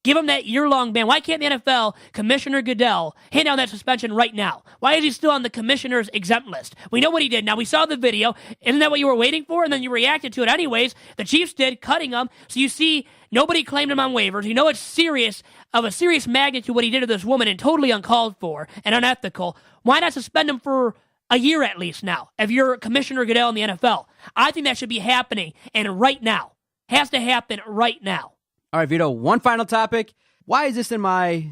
Give him that year-long ban. Why can't the NFL, Commissioner Goodell, hand down that suspension right now? Why is he still on the commissioner's exempt list? We know what he did. Now, we saw the video. Isn't that what you were waiting for? And then you reacted to it anyways. The Chiefs did, cutting him. So you see, nobody claimed him on waivers. You know it's serious, of a serious magnitude what he did to this woman, and totally uncalled for and unethical. Why not suspend him for a year at least now, if you're Commissioner Goodell in the NFL? I think that should be happening, and right now. Has to happen right now. All right, Vito, one final topic. Why is this in my,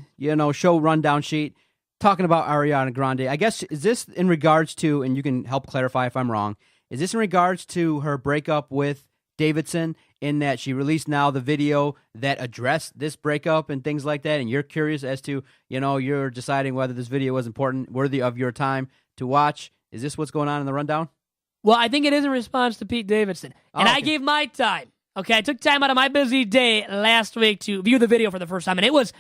show rundown sheet talking about Ariana Grande? I guess, is this in regards to, and you can help clarify if I'm wrong, is this in regards to her breakup with Davidson, in that she released now the video that addressed this breakup and things like that, and you're curious as to, you're deciding whether this video was important, worthy of your time to watch? Is this what's going on in the rundown? Well, I think it is in response to Pete Davidson. And I gave my time. Okay, I took time out of my busy day last week to view the video for the first time, and it was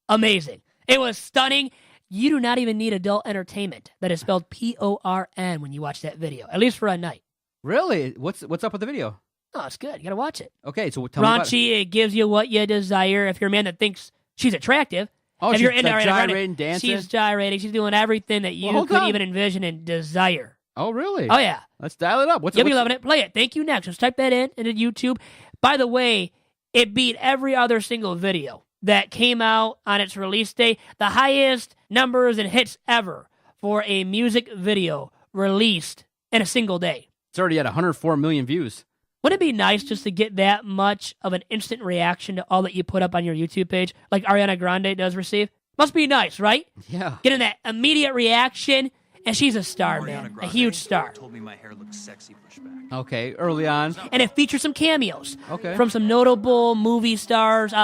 amazing. It was stunning. You do not even need adult entertainment. That is spelled Porn when you watch that video, at least for a night. Really? What's up with the video? Oh, it's good. You got to watch it. Okay, so tell me about it. Raunchy, it gives you what you desire. If you're a man that thinks she's attractive, Oh, if she's you're into like Ariana gyrating, Grande, dancing? she's gyrating. She's doing everything that you hold could on. even envision and desire. Oh, really? Oh, yeah. Let's dial it up. You'll be loving it. Play it. Thank you, next. Just type that into YouTube. By the way, it beat every other single video that came out on its release day. The highest numbers and hits ever for a music video released in a single day. It's already at 104 million views. Wouldn't it be nice just to get that much of an instant reaction to all that you put up on your YouTube page, like Ariana Grande does receive? Must be nice, right? Yeah. Getting that immediate reaction, and she's a star, man. A huge star. Told me my hair looks sexy pushback. Okay, early on. And it features some cameos Okay. from some notable movie stars.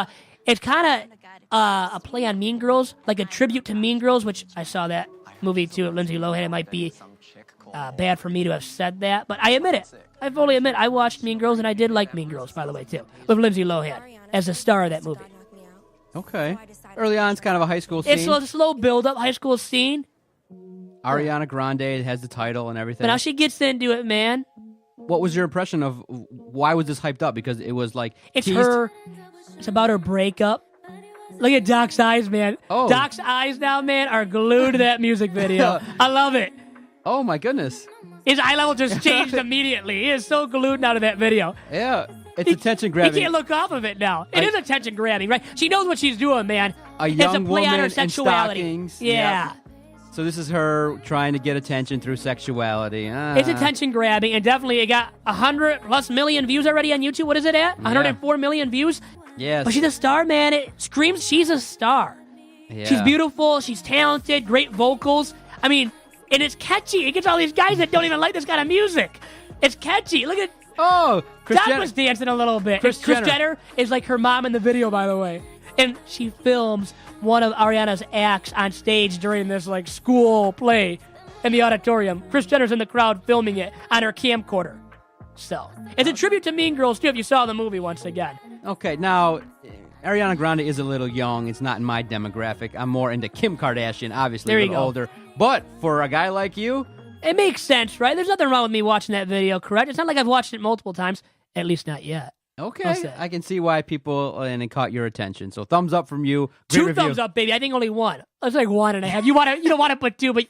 It's kind of a play on Mean Girls, like a tribute to Mean Girls, which I saw that movie too at Lindsay Lohan. It might be bad for me to have said that, but I admit it. I fully admit I watched Mean Girls, and I did like Mean Girls, by the way, too, with Lindsay Lohan as the star of that movie. Okay. Early on, it's kind of a high school scene. It's a slow build-up high school scene, Ariana Grande has the title and everything. but now she gets into it, man. What was your impression of why was this hyped up? Because it was like It's teased. her. It's about her breakup. Look at Doc's eyes, man. Oh. Doc's eyes now, man, are glued to that music video. I love it. Oh my goodness. His eye level just changed immediately. He is so glued now to that video. Yeah, it's attention grabbing. He can't look off of it now. It is attention grabbing, right? She knows what she's doing, man. A It's young a play on woman her in sexuality. stockings. Yeah. So this is her trying to get attention through sexuality. It's attention grabbing, and definitely it got 100+ million views already on YouTube. What is it at? 104 million views? Yes. But she's a star, man. It screams she's a star. Yeah. She's beautiful. She's talented. Great vocals. I mean, and it's catchy. It gets all these guys that don't even like this kind of music. It's catchy. Look at Oh, Kris Doc Jenner. was dancing a little bit. Kris Kris Jenner. Jenner is like her mom in the video, by the way. And she films one of Ariana's acts on stage during this like school play in the auditorium. Kris Jenner's in the crowd filming it on her camcorder. So it's a tribute to Mean Girls too. If you saw the movie once again. Okay, now Ariana Grande is a little young. It's not in my demographic. I'm more into Kim Kardashian, obviously There a you little go. older. But for a guy like you, It makes sense, right? There's nothing wrong with me watching that video, correct? It's not like I've watched it multiple times. At least not yet. I'll okay, say. I can see why people and it caught your attention. So thumbs up from you. Great Two review. thumbs up, baby. I think only one. It's like 1.5. You don't want to put 2, but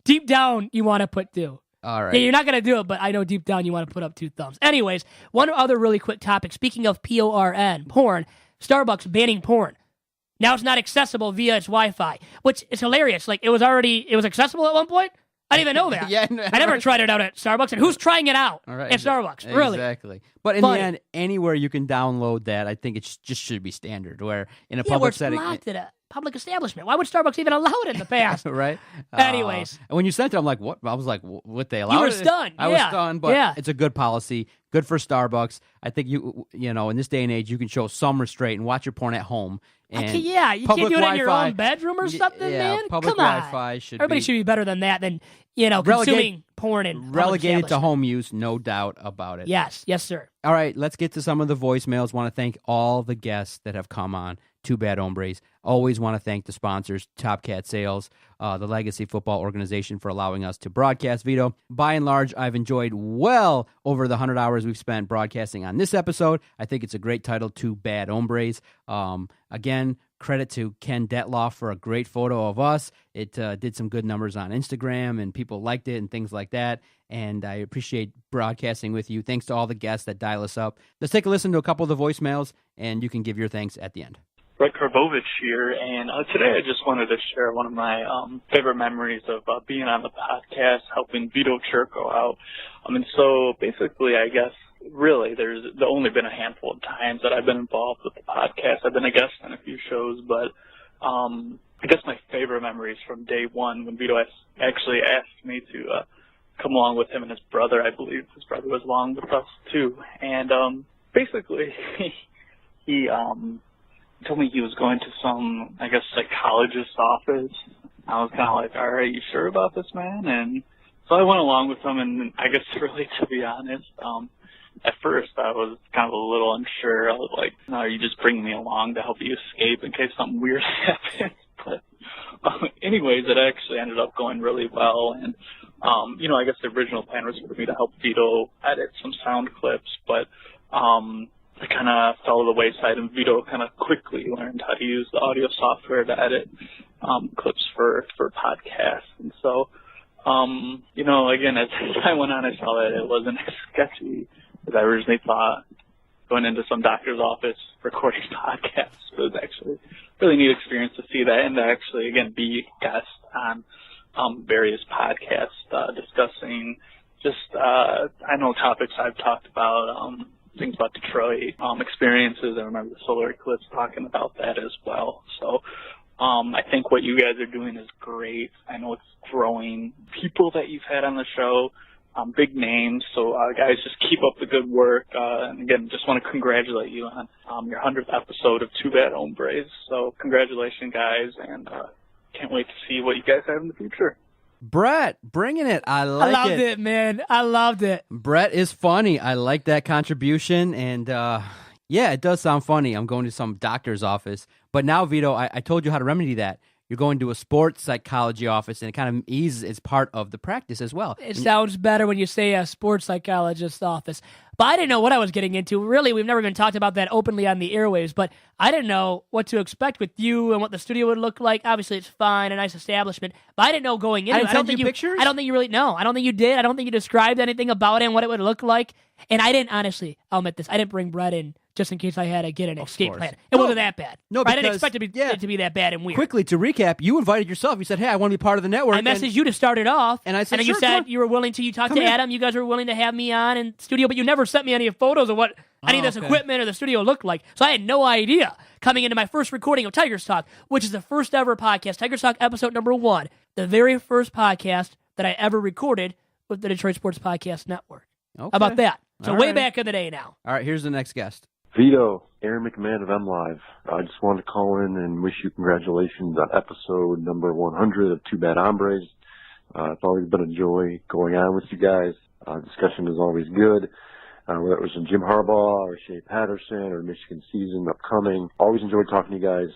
deep down you want to put 2. All right. Yeah, you're not going to do it, but I know deep down you want to put up 2 thumbs. Anyways, one other really quick topic. Speaking of porn, Starbucks banning porn. Now it's not accessible via its Wi-Fi, which is hilarious. Like, it was accessible at one point? I didn't even know that. Yeah, I never tried it out at Starbucks. And who's trying it out All right. at Starbucks? Really? Exactly. But in Funny. the end, anywhere you can download that, I think it just should be standard. Where in a Yeah, where public it's setting, locked at a public establishment. Why would Starbucks even allow it in the past? right? Anyways. And when you sent it, I'm like, what? I was like, what they allow? were it? stunned, I was yeah, stunned, but yeah. it's a good policy. Good for Starbucks. I think you know, in this day and age, you can show some restraint and watch your porn at home. And You can't public do it in your Wi-Fi own bedroom or something, yeah, man? Public Come on. Wi-Fi should Everybody be should be better than that, than, Relegate- consuming porn in public relegated to establishment. home use, no doubt about it. Yes, sir. All right, let's get to some of the voicemails. Want to thank all the guests that have come on to Bad Hombres. Always want to thank the sponsors, Top Cat Sales, the Legacy Football Organization, for allowing us to broadcast. Vito, by and large, I've enjoyed well over the 100 hours we've spent broadcasting on this episode. I think it's a great title, to Bad Hombres. Again, credit to Ken Detloff for a great photo of us. It did some good numbers on Instagram, and people liked it and things like that. And I appreciate broadcasting with you. Thanks to all the guests that dial us up. Let's take a listen to a couple of the voicemails, and you can give your thanks at the end. Brett Karbovich here, and today I just wanted to share one of my favorite memories of being on the podcast, helping Vito Churko out. And so basically, I guess, really, there's only been a handful of times that I've been involved with the podcast. I've been a guest on a few shows, but I guess my favorite memories from day one when Vito actually asked me to come along with him and his brother. I believe his brother was along with us too. And basically, he told me he was going to some, I guess, psychologist's office. I was kind of like, all right, you sure about this, man? And So I went along with them, and I guess really, to be honest, at first I was kind of a little unsure. I was like, no, are you just bringing me along to help you escape in case something weird happens? But anyways, it actually ended up going really well. And, I guess the original plan was for me to help Vito edit some sound clips, but it kind of fell to the wayside, and Vito kind of quickly learned how to use the audio software to edit clips for podcasts. And so, again, as I went on, I saw that it wasn't as sketchy as I originally thought, going into some doctor's office recording podcasts. It was actually a really neat experience to see that and to actually, again, be a guest on various podcasts discussing just, I know topics I've talked about, things about Detroit, experiences. I remember the solar eclipse talking about that as well. So I think what you guys are doing is great. I know it's growing. People that you've had on the show, big names. So guys, just keep up the good work. And again, just want to congratulate you on your 100th episode of Two Bad Hombres. So congratulations, guys, and can't wait to see what you guys have in the future. Brett, bringing it. I loved it, man. I loved it. Brett is funny. I like that contribution. And, yeah, it does sound funny. I'm going to some doctor's office. But now, Vito, I told you how to remedy that. You're going to a sports psychology office, and it kind of eases. It's part of the practice as well. It sounds better when you say a sports psychologist's office. But I didn't know what I was getting into. Really, we've never even talked about that openly on the airwaves, but I didn't know what to expect with you and what the studio would look like. Obviously, it's fine, a nice establishment, but I didn't know going into it. I don't think you pictures? I don't think you really know. I don't think you did. I don't think you described anything about it and what it would look like. And I didn't, honestly, I'll admit this, I didn't bring Brett in just in case I had to get an escape plan. It wasn't that bad. No, I didn't expect it to be that bad and weird. Quickly, to recap, you invited yourself. You said, hey, I want to be part of the network. I messaged you to start it off. And I said, you said you were willing to. You talked to Adam. You guys were willing to have me on in studio, but you never sent me any photos of what any of this equipment or the studio looked like. So I had no idea coming into my first recording of Tigers Talk, which is the first ever podcast, Tigers Talk episode number 1, the very first podcast that I ever recorded with the Detroit Sports Podcast Network. Okay. How about that? So All way right. back in the day now. All right, here's the next guest. Vito, Aaron McMahon of MLive. I just wanted to call in and wish you congratulations on episode number 100 of Two Bad Hombres. It's always been a joy going on with you guys. Discussion is always good. Whether it was in Jim Harbaugh or Shea Patterson or Michigan season upcoming. Always enjoyed talking to you guys.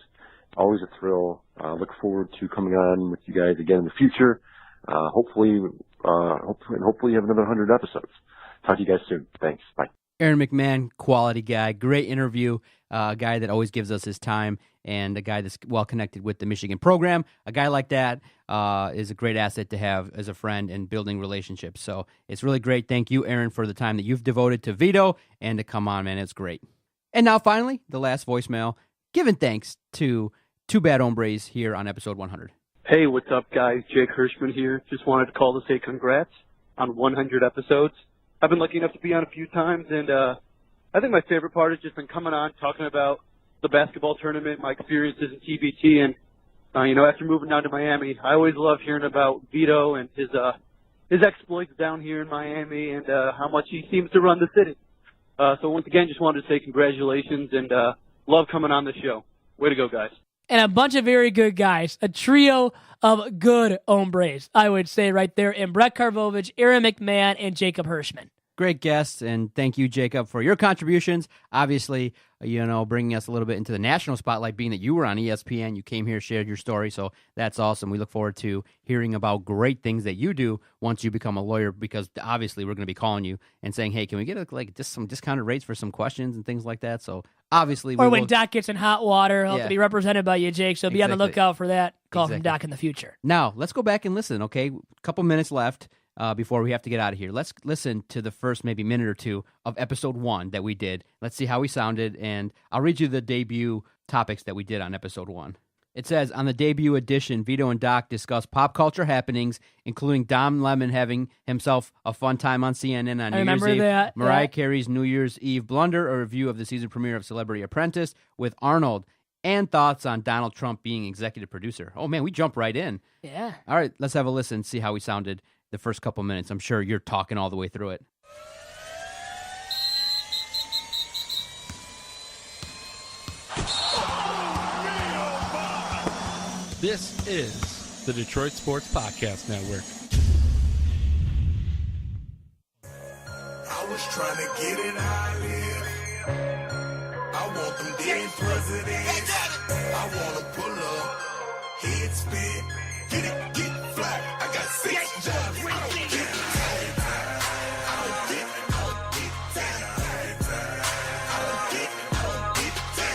Always a thrill. Look forward to coming on with you guys again in the future. Hopefully you have another 100 episodes. Talk to you guys soon. Thanks. Bye. Aaron McMahon, quality guy, great interview, a guy that always gives us his time, and a guy that's well connected with the Michigan program. A guy like that is a great asset to have as a friend and building relationships. So it's really great. Thank you, Aaron, for the time that you've devoted to Vito and to come on, man. It's great. And now, finally, the last voicemail, giving thanks to Two Bad Hombres here on episode 100. Hey, what's up, guys? Jake Hirschman here. Just wanted to call to say congrats on 100 episodes. I've been lucky enough to be on a few times, and I think my favorite part has just been coming on, talking about the basketball tournament, my experiences in TBT, and, after moving down to Miami, I always love hearing about Vito and his exploits down here in Miami and how much he seems to run the city. So once again, just wanted to say congratulations and love coming on the show. Way to go, guys. And a bunch of very good guys. A trio of good hombres, I would say right there, in Brett Karvovich, Aaron McMahon, and Jacob Hirschman. Great guests, and thank you, Jacob, for your contributions. Obviously, bringing us a little bit into the national spotlight, being that you were on ESPN, you came here, shared your story, so that's awesome. We look forward to hearing about great things that you do once you become a lawyer, because obviously we're going to be calling you and saying, hey, can we get just some discounted rates for some questions and things like that? So obviously, or when Doc gets in hot water, he'll have to be represented by you, Jake. So be on the lookout for that call from Doc in the future. Now let's go back and listen. Okay, a couple minutes left. Before we have to get out of here, let's listen to the first maybe minute or two of episode 1 that we did. Let's see how we sounded, and I'll read you the debut topics that we did on episode 1. It says, on the debut edition, Vito and Doc discuss pop culture happenings, including Don Lemon having himself a fun time on CNN on New Year's Eve, that. Mariah Carey's New Year's Eve blunder, a review of the season premiere of Celebrity Apprentice with Arnold, and thoughts on Donald Trump being executive producer. Oh, man, we jump right in. Yeah. All right, let's have a listen, see how we sounded the first couple minutes. I'm sure you're talking all the way through it. This is the Detroit Sports Podcast Network. trying to get it how I live. I want them dead presidents. I want to pull up, head spin, get it, get fly. I got 6 jobs. I don't get tired. I don't get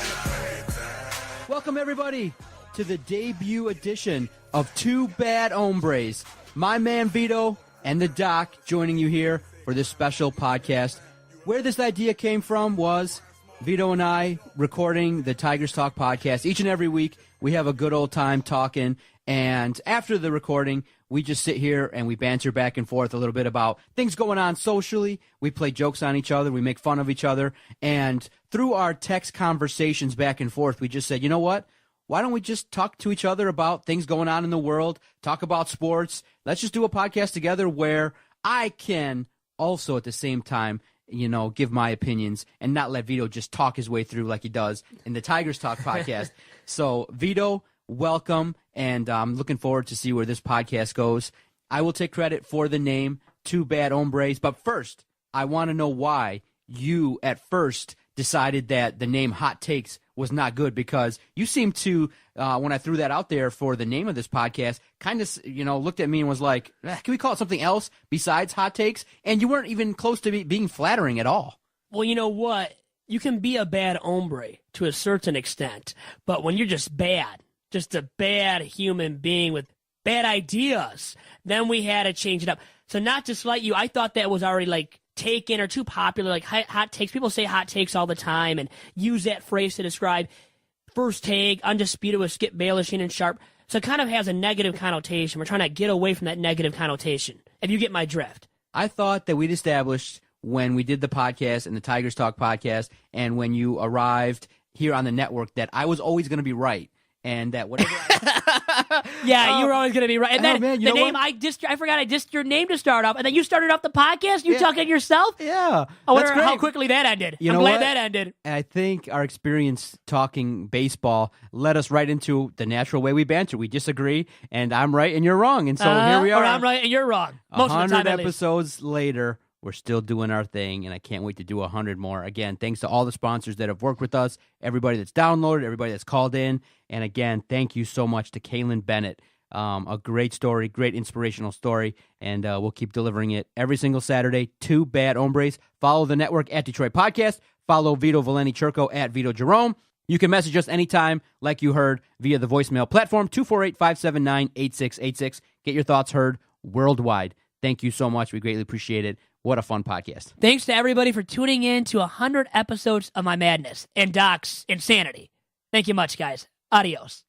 tired. Welcome, everybody, to the debut edition of Two Bad Hombres. My man Vito and the Doc joining you here for this special podcast. Where this idea came from was Vito and I recording the Tigers Talk podcast. Each and every week, we have a good old time talking, and after the recording, we just sit here and we banter back and forth a little bit about things going on socially. We play jokes on each other. We make fun of each other. And through our text conversations back and forth, we just said, you know what? Why don't we just talk to each other about things going on in the world, talk about sports? Let's just do a podcast together where I can also at the same time, you know, give my opinions and not let Vito just talk his way through like he does in the Tigers Talk podcast. So, Vito, welcome, and I'm looking forward to see where this podcast goes. I will take credit for the name, Two Bad Hombres, but first, I want to know why you at first decided that the name Hot Takes was not good, because you seemed to, when I threw that out there for the name of this podcast, kind of, you know, looked at me and was like, can we call it something else besides Hot Takes? And you weren't even close to being flattering at all. Well, you know what? You can be a bad hombre to a certain extent, but when you're just bad, just a bad human being with bad ideas, then we had to change it up. So not just like you, I thought that was already like taken or too popular, like hot takes. People say hot takes all the time and use that phrase to describe First Take, Undisputed with Skip Bayless, and Sharp. So it kind of has a negative connotation. We're trying to get away from that negative connotation, if you get my drift. I thought that we'd established when we did the podcast and the Tigers Talk podcast and when you arrived here on the network that I was always going to be right. And that whatever yeah, you were always going to be right. And then man, the name, I forgot I dissed your name to start off. And then you started off the podcast? You talking yourself? Yeah. I wonder how quickly that ended. I'm glad that ended. I think our experience talking baseball led us right into the natural way we banter. We disagree, and I'm right and you're wrong. And so here we are. Or I'm right and you're wrong. Most of the time, 100 episodes later, we're still doing our thing, and I can't wait to do 100 more. Again, thanks to all the sponsors that have worked with us, everybody that's downloaded, everybody that's called in. And again, thank you so much to Kalin Bennett. A great story, great inspirational story, and we'll keep delivering it every single Saturday. Two Bad Hombres. Follow the network at Detroit Podcast. Follow Vito Valenti Churko at Vito Jerome. You can message us anytime, like you heard, via the voicemail platform, 248-579-8686. Get your thoughts heard worldwide. Thank you so much. We greatly appreciate it. What a fun podcast. Thanks to everybody for tuning in to 100 episodes of my madness and Doc's insanity. Thank you much, guys. Adios.